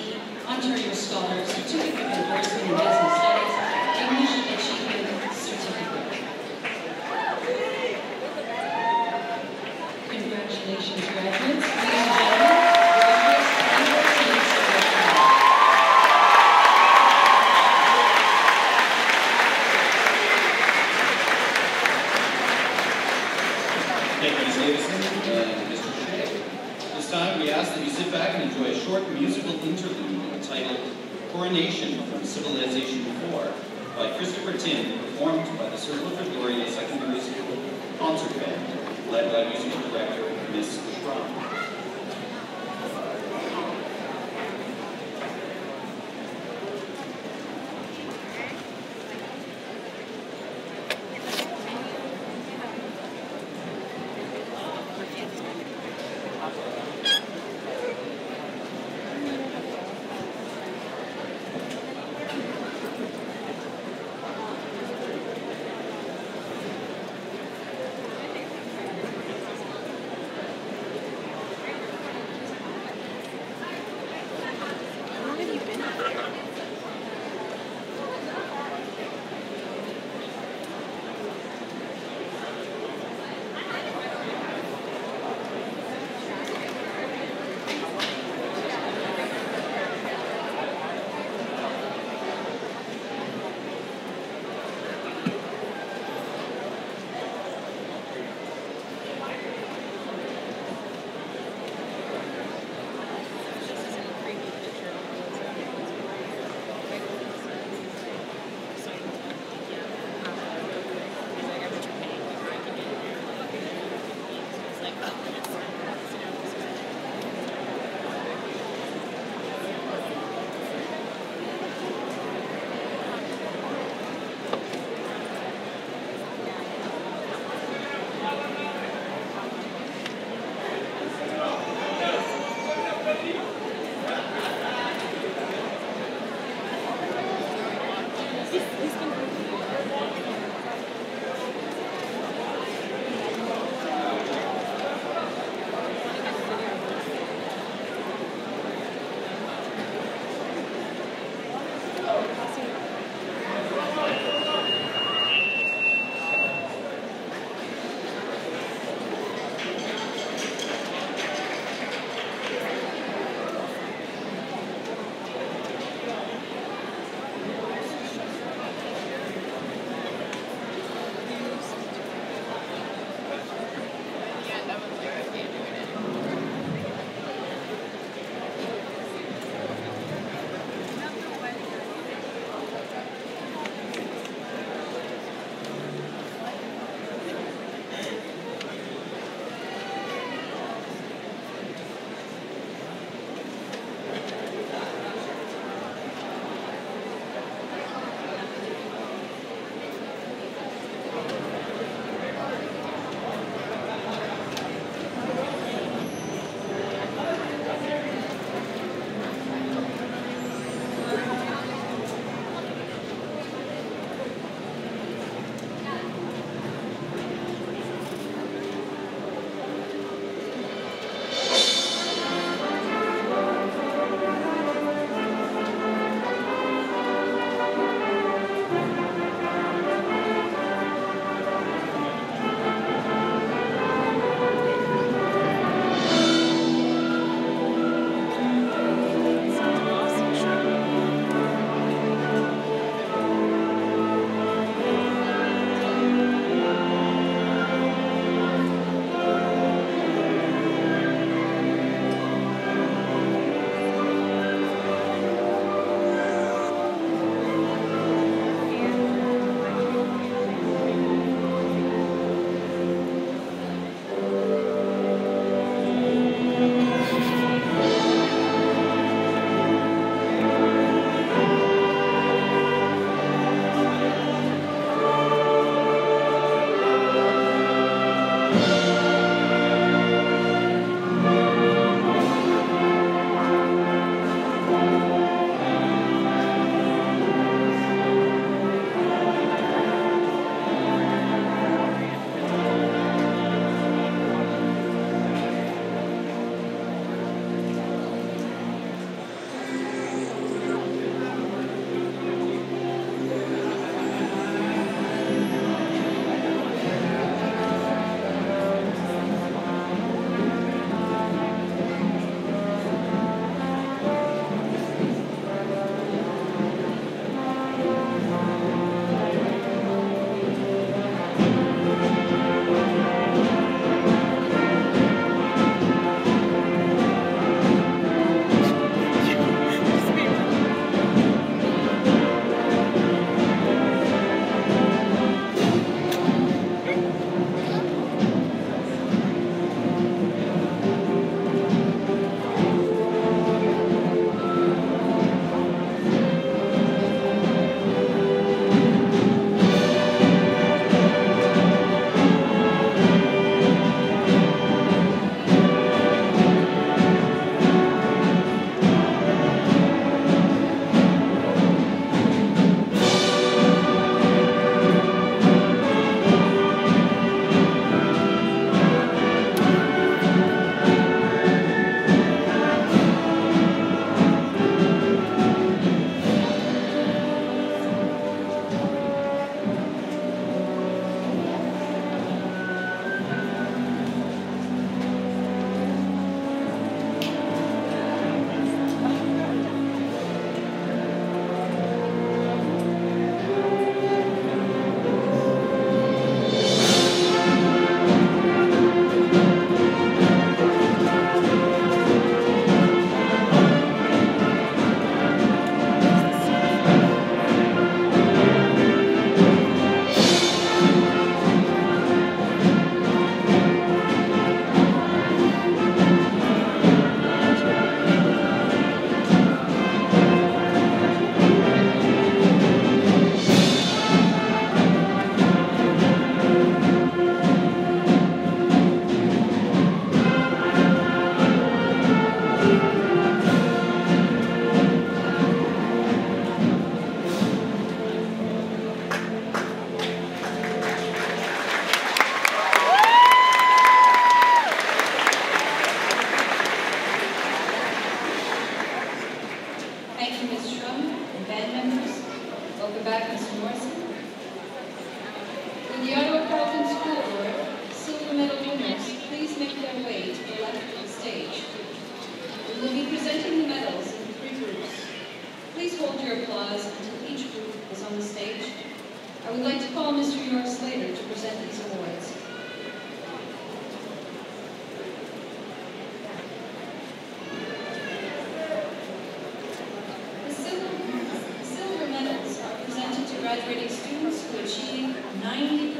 Ontario Scholar, Certificate of Advancement in Business Studies, English Achievement Certificate. Congratulations, graduates. Ladies and gentlemen, graduates and your teams are recognized. Thank you, Ms. Davison and Mr. Shea. This time, we ask that you sit back and enjoy a short musical interlude entitled Coronation from Civilization 4 by Christopher Tim, performed by the Sir Wilfrid Laurier Secondary School Concert Band, led by musical director Miss Schramm. band members, welcome back, Mr. Morrison. Will the Ottawa Carleton School Board silver medal winners please make their way to the left of the stage? We will be presenting the medals in 3 groups. Please hold your applause until each group is on the stage. I would like to call Mr. York Slater to present these awards. The silver medals are presented to graduating students who achieve 90%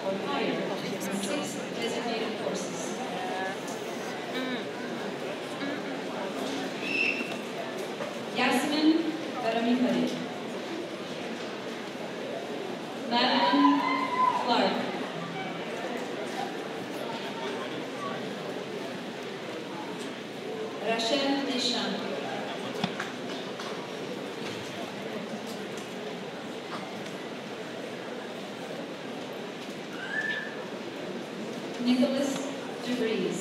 or higher in 6 designated courses. Yasmin Baramikari, Madeline Clark, Rachel Deschamps, Nicholas DeVries,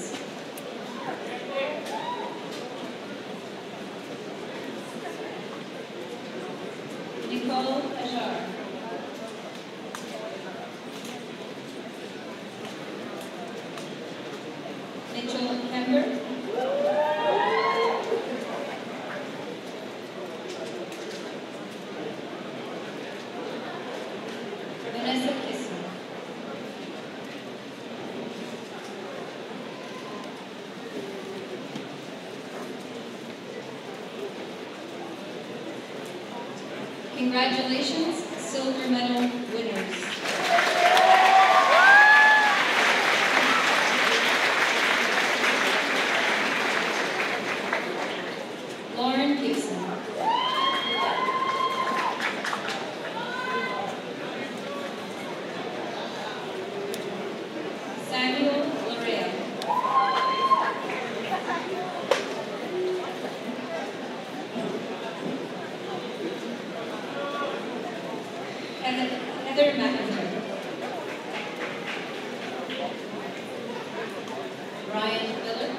Nicole Ajar, Mitchell Kemper, Vanessa Kissel, congratulations, silver medal winners. Lauren Gibson, Samuel Lorea, Heather McIntyre, Ryan Miller,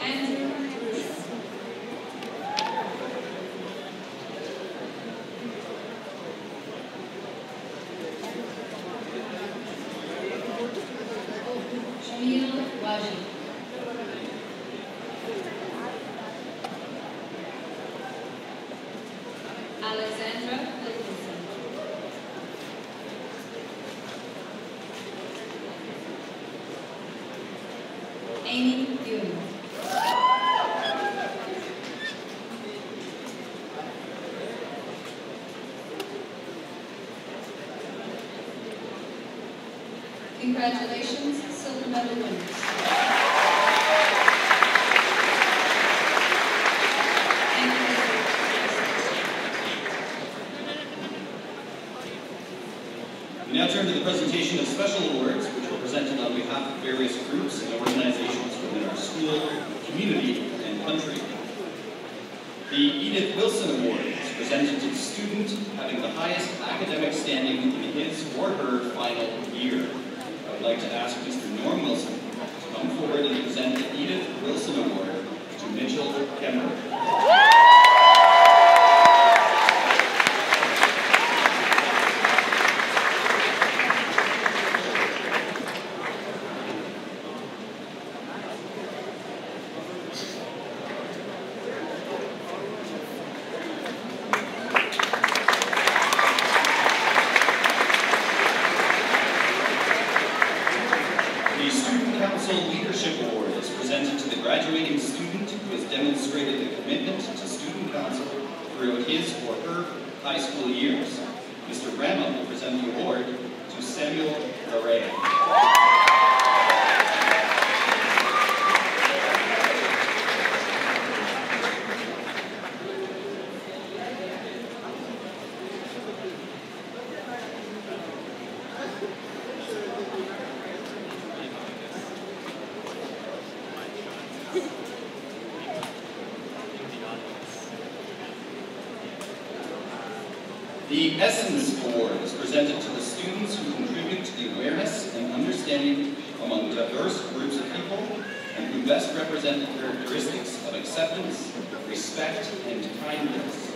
Andrew Bruce, Jamil Waji, Alexandra Wilkinson, Amy Yoon, congratulations, silver medal winners. We now turn to the presentation of special awards, which were presented on behalf of various groups and organizations within our school, community, and country. The Edith Wilson Award is presented to the student having the highest academic standing in his or her final year. I would like to ask Mr. Norm Wilson to come forward and present the Edith Wilson Award to Mitchell Kemper. The Student Council Leadership Award is presented to the graduating student who has demonstrated a commitment to student council throughout his or her high school years. Mr. Rama will present the award to Samuel Lorea. The Essence Award is presented to the students who contribute to the awareness and understanding among diverse groups of people and who best represent the characteristics of acceptance, respect, and kindness.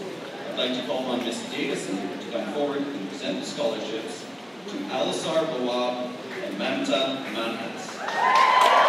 I'd like to call on Ms. Davison to come forward and present the scholarships to Alisar Bawab and Mamta Manhas.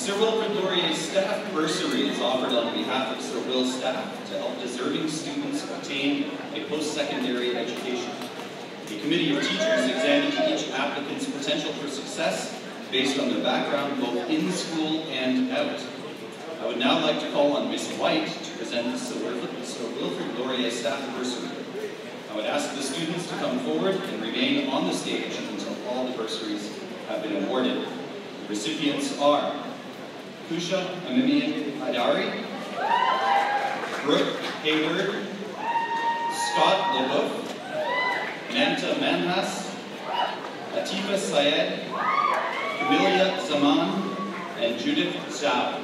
Sir Wilfrid Laurier Staff Bursary is offered on behalf of Sir Will staff to help deserving students obtain a post-secondary education. A committee of teachers examined each applicant's potential for success based on their background both in school and out. I would now like to call on Ms. White to present the Sir Wilfrid Laurier Staff Bursary. I would ask the students to come forward and remain on the stage until all the bursaries have been awarded. The recipients are Kusha Amimian Adari, Brooke Hayward, Scott LaBeouf, Mamta Manhas, Atifa Syed, Camelia Zaman, and Judith Zhao.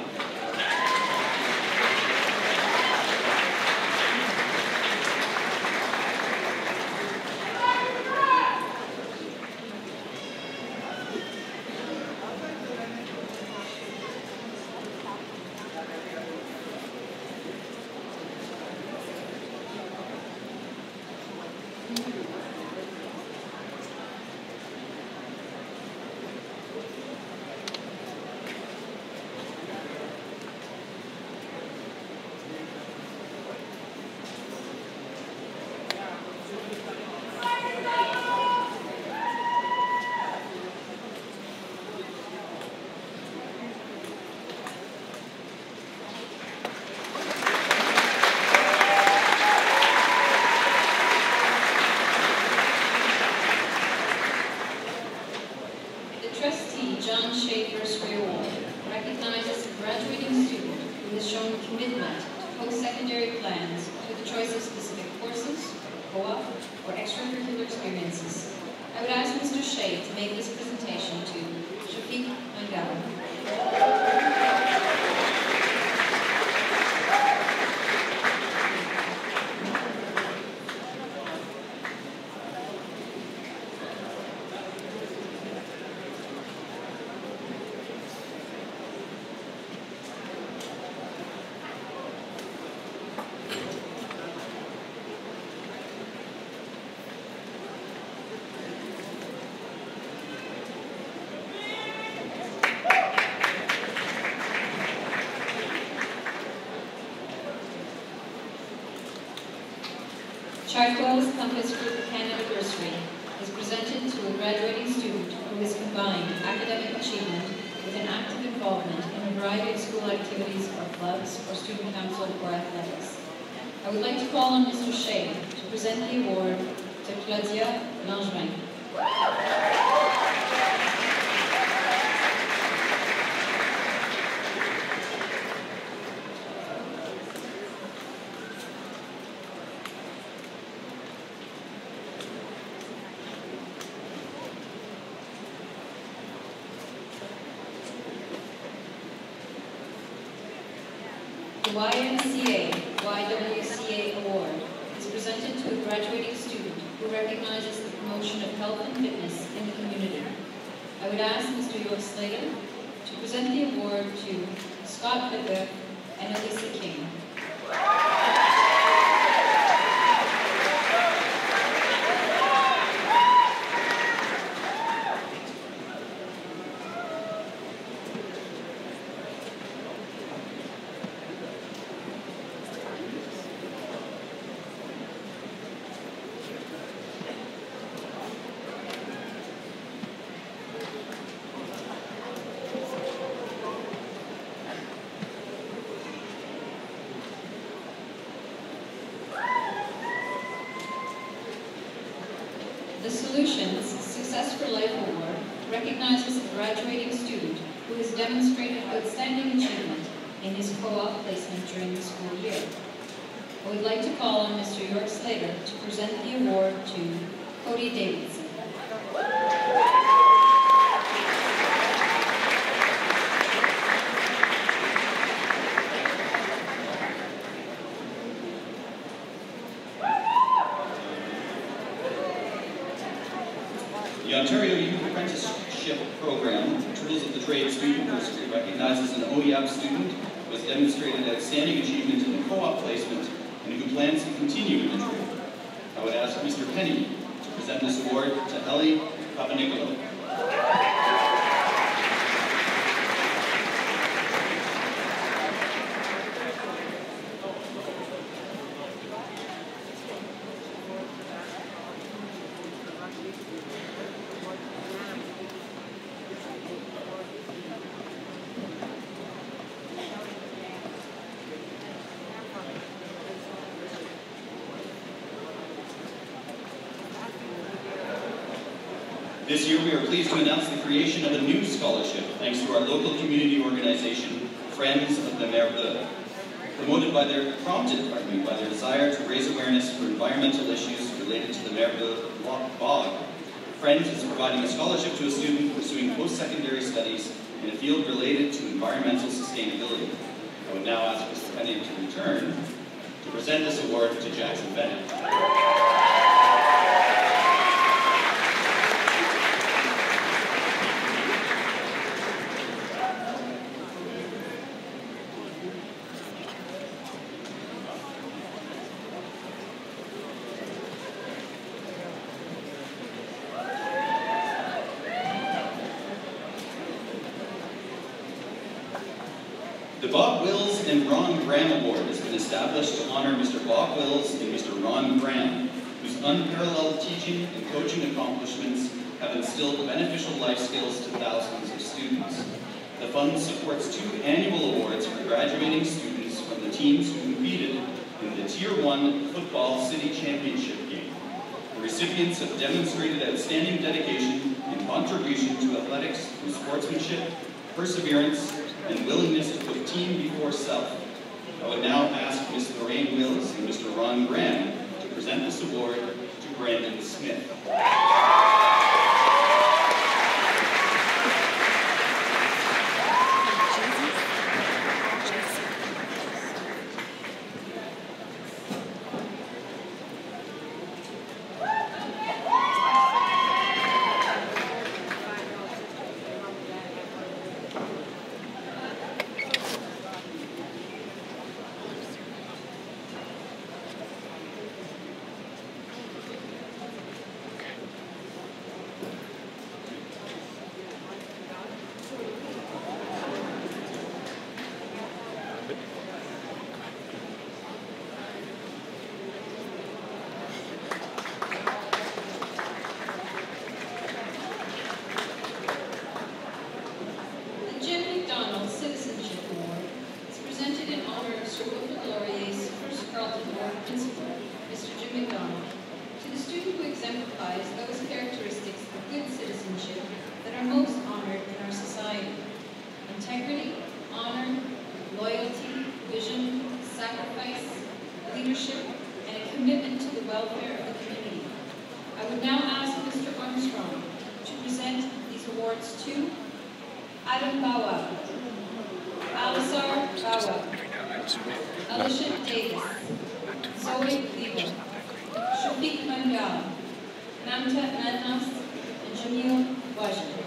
Chartwell's Compass Group Canada Bursary is presented to a graduating student who has combined academic achievement with an active involvement in a variety of school activities or clubs or student council or athletics. I would like to call on Mr. Shea to present the award to Claudia Langevin. The YWCA Award is presented to a graduating student who recognizes the promotion of health and fitness in the community. I would ask Mr. York Slater to present the award to Scott LaBeouf and Elisa King. The Solutions Success for Life Award recognizes a graduating student who has demonstrated outstanding achievement in his co-op placement during the school year. I would like to call on Mr. York Slater to present the award to Cody Davidson. The Ontario Youth Apprenticeship Program, Tools of the Trades Student Bursary, recognizes an OEAP student who has demonstrated outstanding achievement in the co-op placement and who plans to continue in the trade. I would ask Mr. Penny to present this award to Ellie Papanicolo. This year we are pleased to announce the creation of a new scholarship thanks to our local community organization, Friends of the Mer Bleu. Prompted by their desire to raise awareness for environmental issues related to the Mer Bleu bog, Friends is providing a scholarship to a student pursuing post-secondary studies in a field related to environmental sustainability. I would now ask Mr. Penny to return to present this award to Jackson Bennett. The Bob Wills and Ron Graham Award has been established to honor Mr. Bob Wills and Mr. Ron Graham, whose unparalleled teaching and coaching accomplishments have instilled beneficial life skills to thousands of students. The fund supports 2 annual awards for graduating students from the teams who competed in the Tier 1 Football City Championship game. The recipients have demonstrated outstanding dedication and contribution to athletics through sportsmanship, perseverance, and willingness to put team before self. I would now ask Ms. Lorraine Wills and Mr. Ron Graham to present this award to Brandon Smith. Wilfrid Laurier's first Carleton Board principal, Mr. Jim McDonald, to the student who exemplifies those characteristics of good citizenship that are most honored in our society: integrity, honor, loyalty, vision, sacrifice, leadership, and a commitment to the welfare of the community. I would now ask Mr. Armstrong to present these awards to Adam Bawa, Alisar Bawa, Alicia Davis, Zoe Liba, Shafiq Mangal, Namta Madnas, and Jamil Wajid.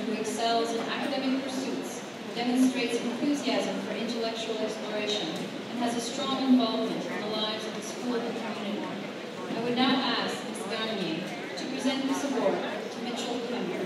who excels in academic pursuits, demonstrates enthusiasm for intellectual exploration, and has a strong involvement in the lives of the school and community. I would now ask Ms. Garnier to present this award to Mitchell Kemper.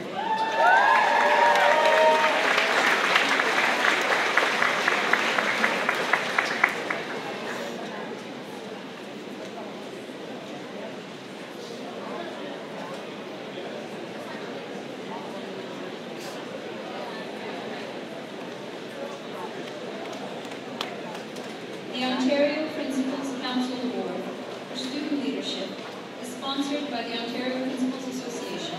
The Ontario Principals Council Award for Student Leadership is sponsored by the Ontario Principals Association.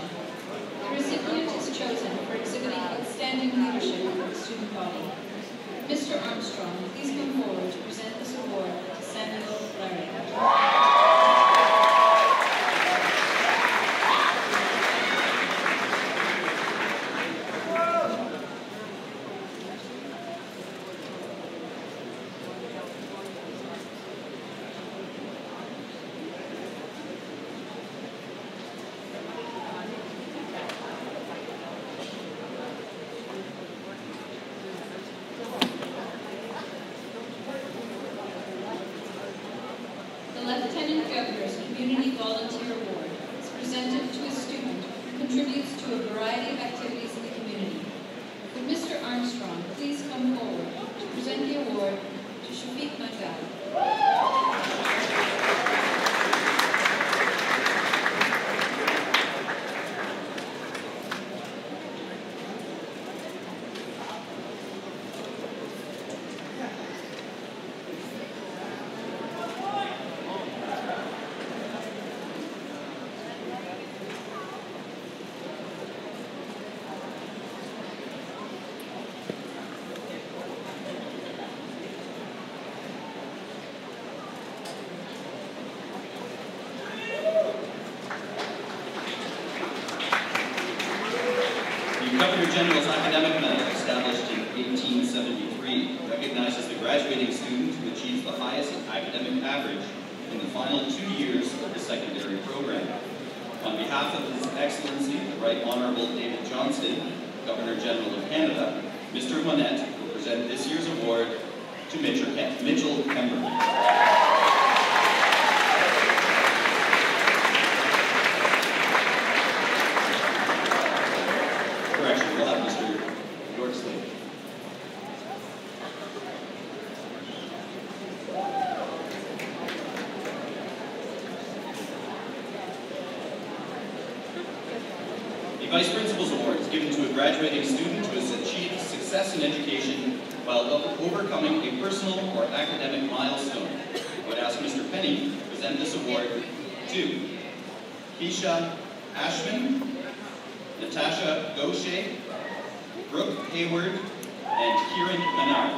The recipient is chosen for exhibiting outstanding leadership of the student body. Mr. Armstrong, please come forward to present this award to Samuel Laurier. Lieutenant Governor's Community Volunteer Award is presented to a student who contributes to a variety of activities in the community. Would Mr. Armstrong please come forward to present the award to Shafiq Mangal? Governor General's Academic Medal, established in 1873, recognizes the graduating student who achieves the highest academic average in the final 2 years of the secondary program. On behalf of His Excellency, the Right Honourable David Johnston, Governor General of Canada, Mr. Monette will present this year's award to Mitchell Kemper. We'll have Mr. Yorksley. The Vice Principal's Award is given to a graduating student who has achieved success in education while overcoming a personal or academic milestone. I would ask Mr. Penny to present this award to Keisha Ashman, Natasha Gaucher, Brooke Hayward, and Kieran Menard.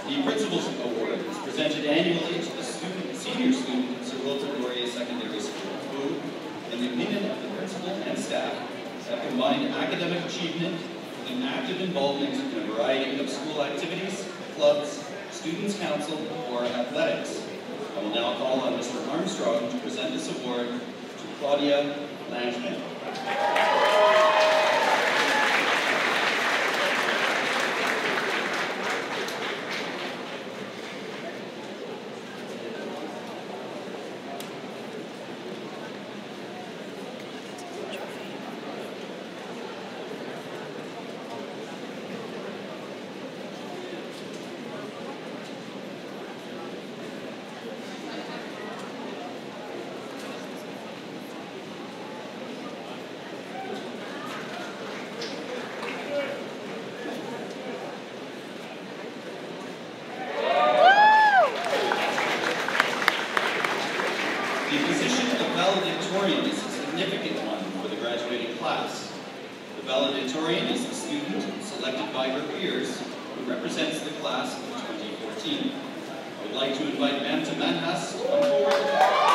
The Principal's Award is presented annually to the senior student at Sir Wilfrid Laurier Secondary School, who, in the opinion of the principal and staff, have combined academic achievement with an active involvement in a variety of school activities, clubs, students' council, or athletics. I will now call on Mr. Armstrong to present this award to Claudia Langman. valedictorian is a significant one for the graduating class. The valedictorian is the student selected by her peers who represents the class of 2014. I would like to invite Manta Manhas to come forward.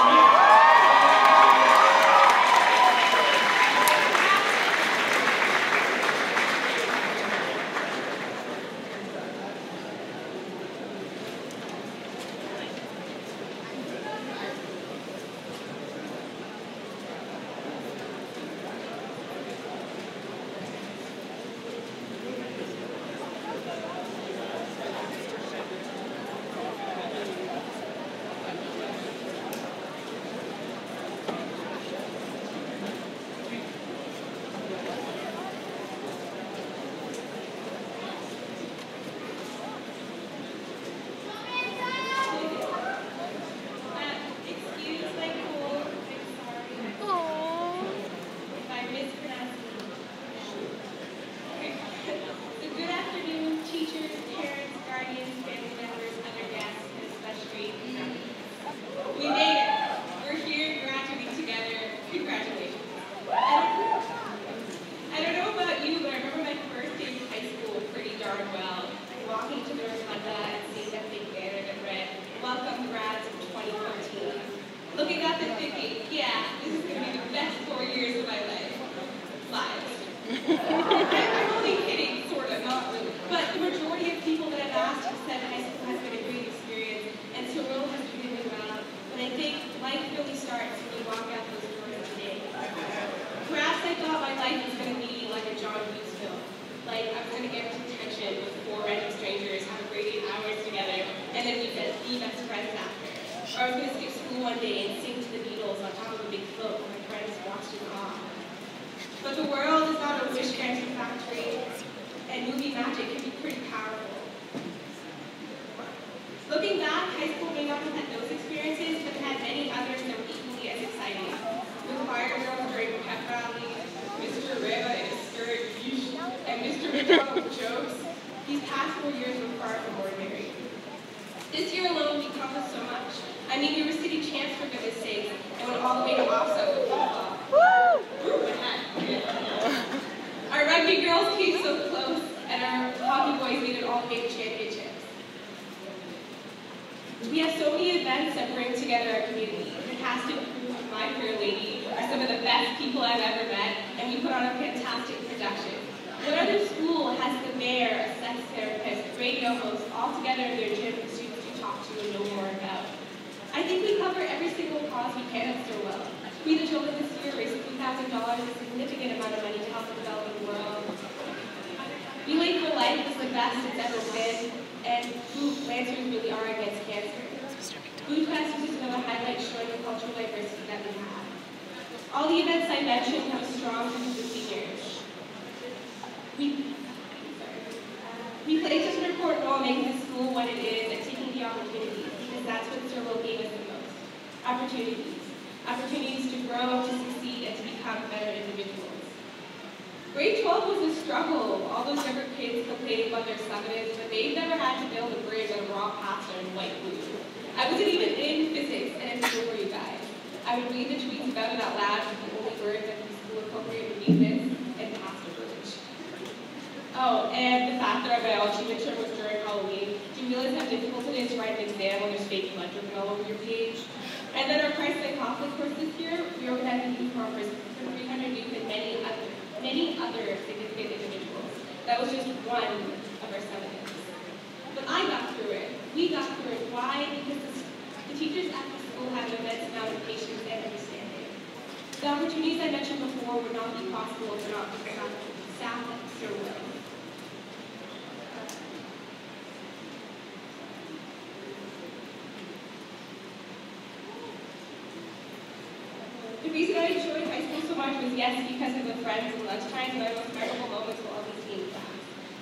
The reason I enjoyed high school so much was, yes, because of the friends and lunchtimes, but my most memorable moments will always be in class.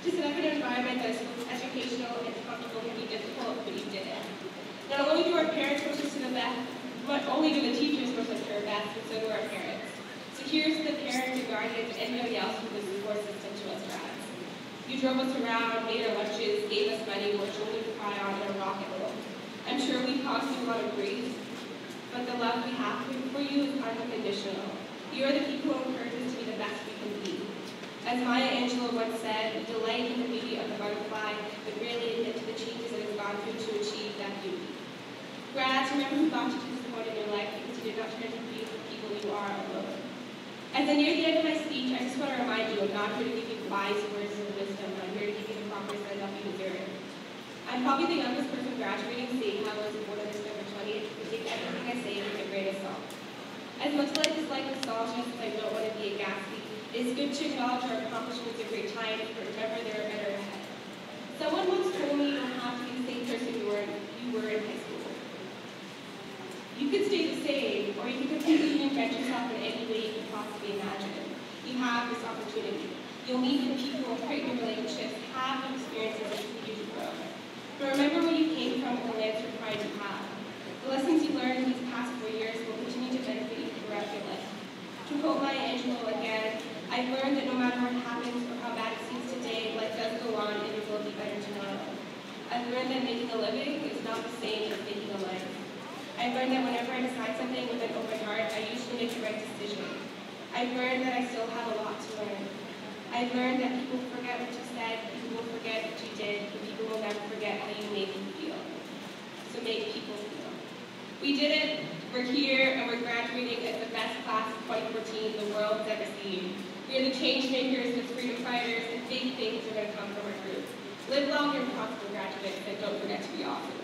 To set up an environment that is educational and comfortable can be difficult, but you did it. Not only do our parents push us to the best, but only do the teachers push us to our best, and so do our parents. So here's to the parents and guardians and anybody else who was the support system to us grads. You drove us around, made our lunches, gave us money, wore shoulder to cry on, and rock and roll. I'm sure we caused you a lot of grief, but the love we have for you is unconditional. You are the people who encourage us to be the best we can be. As Maya Angelou once said, we delight in the beauty of the butterfly, but rarely admit to the changes it has gone through to achieve that beauty. Grads, remember who got you to this point in your life because you did not turn to be the people you are alone. As I near the end of my speech, I just want to remind you I'm not here to give you wise words of wisdom. I'm here to give you the proper send off you deserve. I'm probably the youngest person graduating, seeing how I was born on December 20th, but take everything I say with a grain of salt. As much as I dislike nostalgia, since I don't want to be a Gatsby, it is good to acknowledge our accomplishments of great times, but remember there are better ahead. Someone once told me you don't have to be the same person you were in high school. You could stay the same, or you could completely reinvent yourself in any way you could possibly imagine. You have this opportunity. You'll meet new people, create new relationships, have new experiences that can you to grow. But remember where you came from and the lands of pride you have. The lessons you learned in these past 4 years will continue to benefit you throughout your life. To quote Maya Angelou again, I've learned that no matter what happens or how bad it seems today, life does go on and it will be better tomorrow. I've learned that making a living is not the same as making a life. I've learned that whenever I decide something with an open heart, I usually make the right decision. I've learned that I still have a lot to learn. I've learned that people forget what you said, people will forget what you did, but people will never forget how you made them feel. So make people feel. We did it, we're here, and we're graduating as the best class of 2014 the world has ever seen. We are the change makers, the freedom fighters, and big things are going to come from our group. Live long and prosper, graduates, and don't forget to be awesome.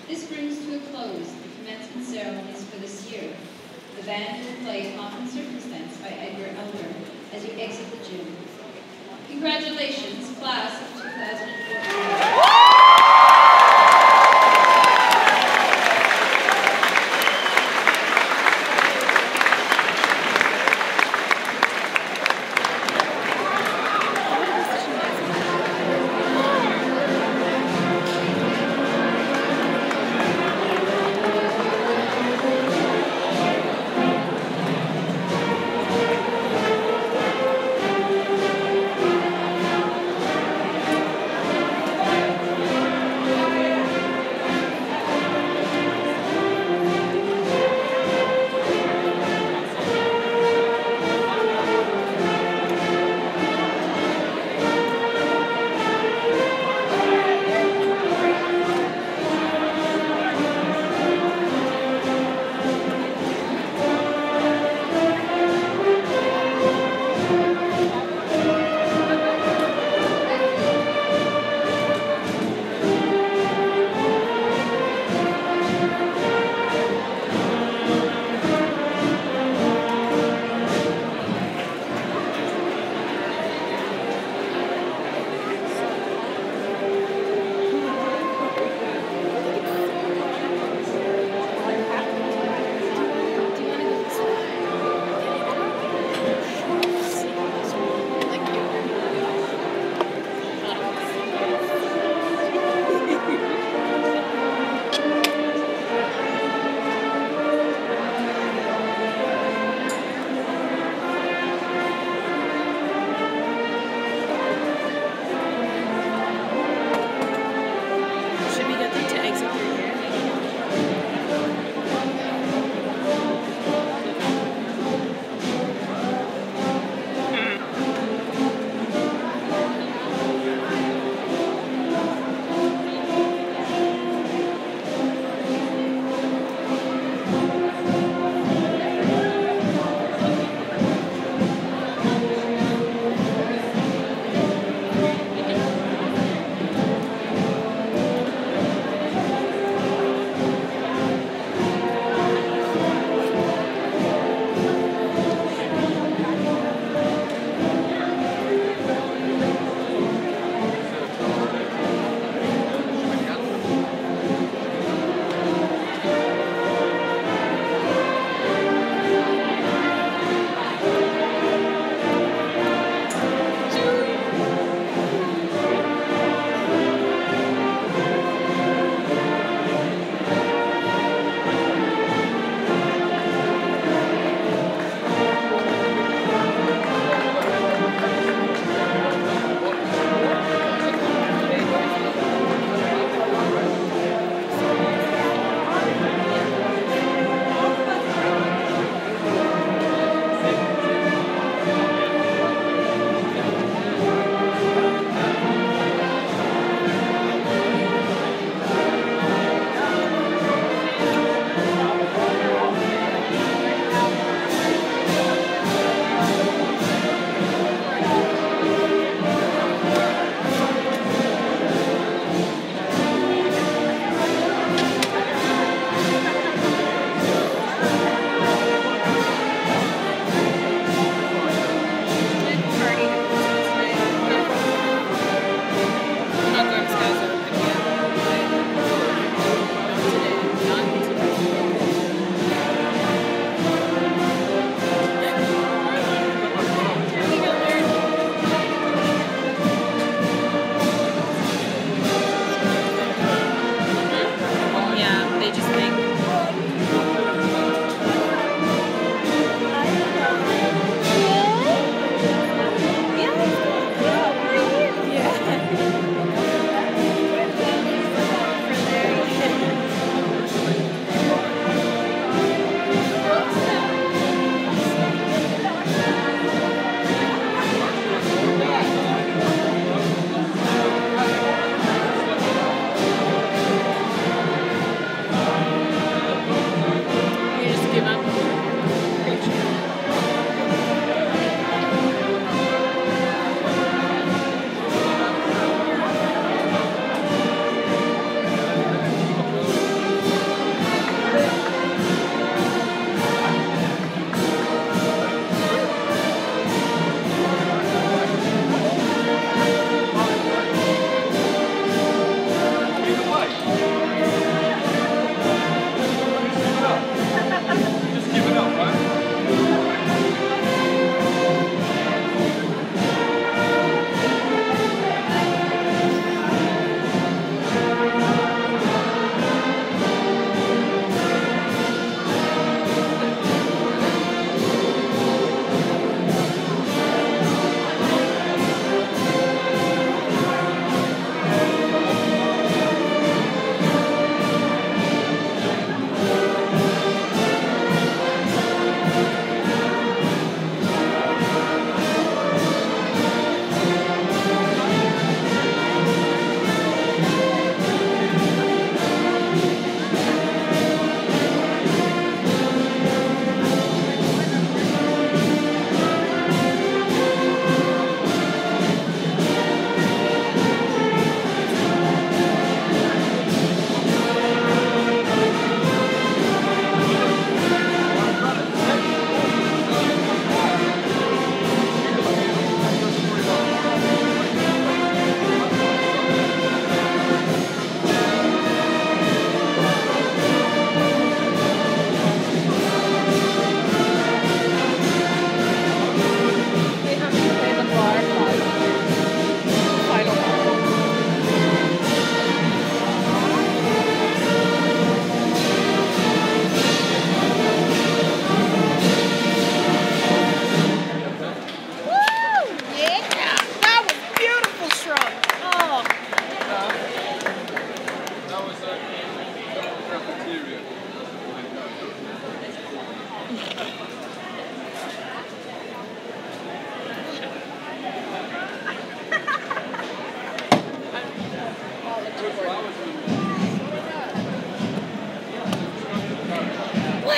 This brings to a close the commencement ceremonies for this year. The band will play Pomp and Circumstance by Edgar Elgar as you exit the gym. Congratulations, class of 2014.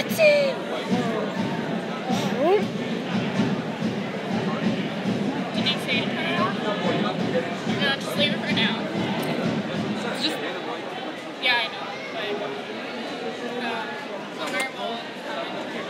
What's it? Did you say to turn it off? No, just leave it for now. Just. Yeah, I know. But Summer will have it.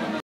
What's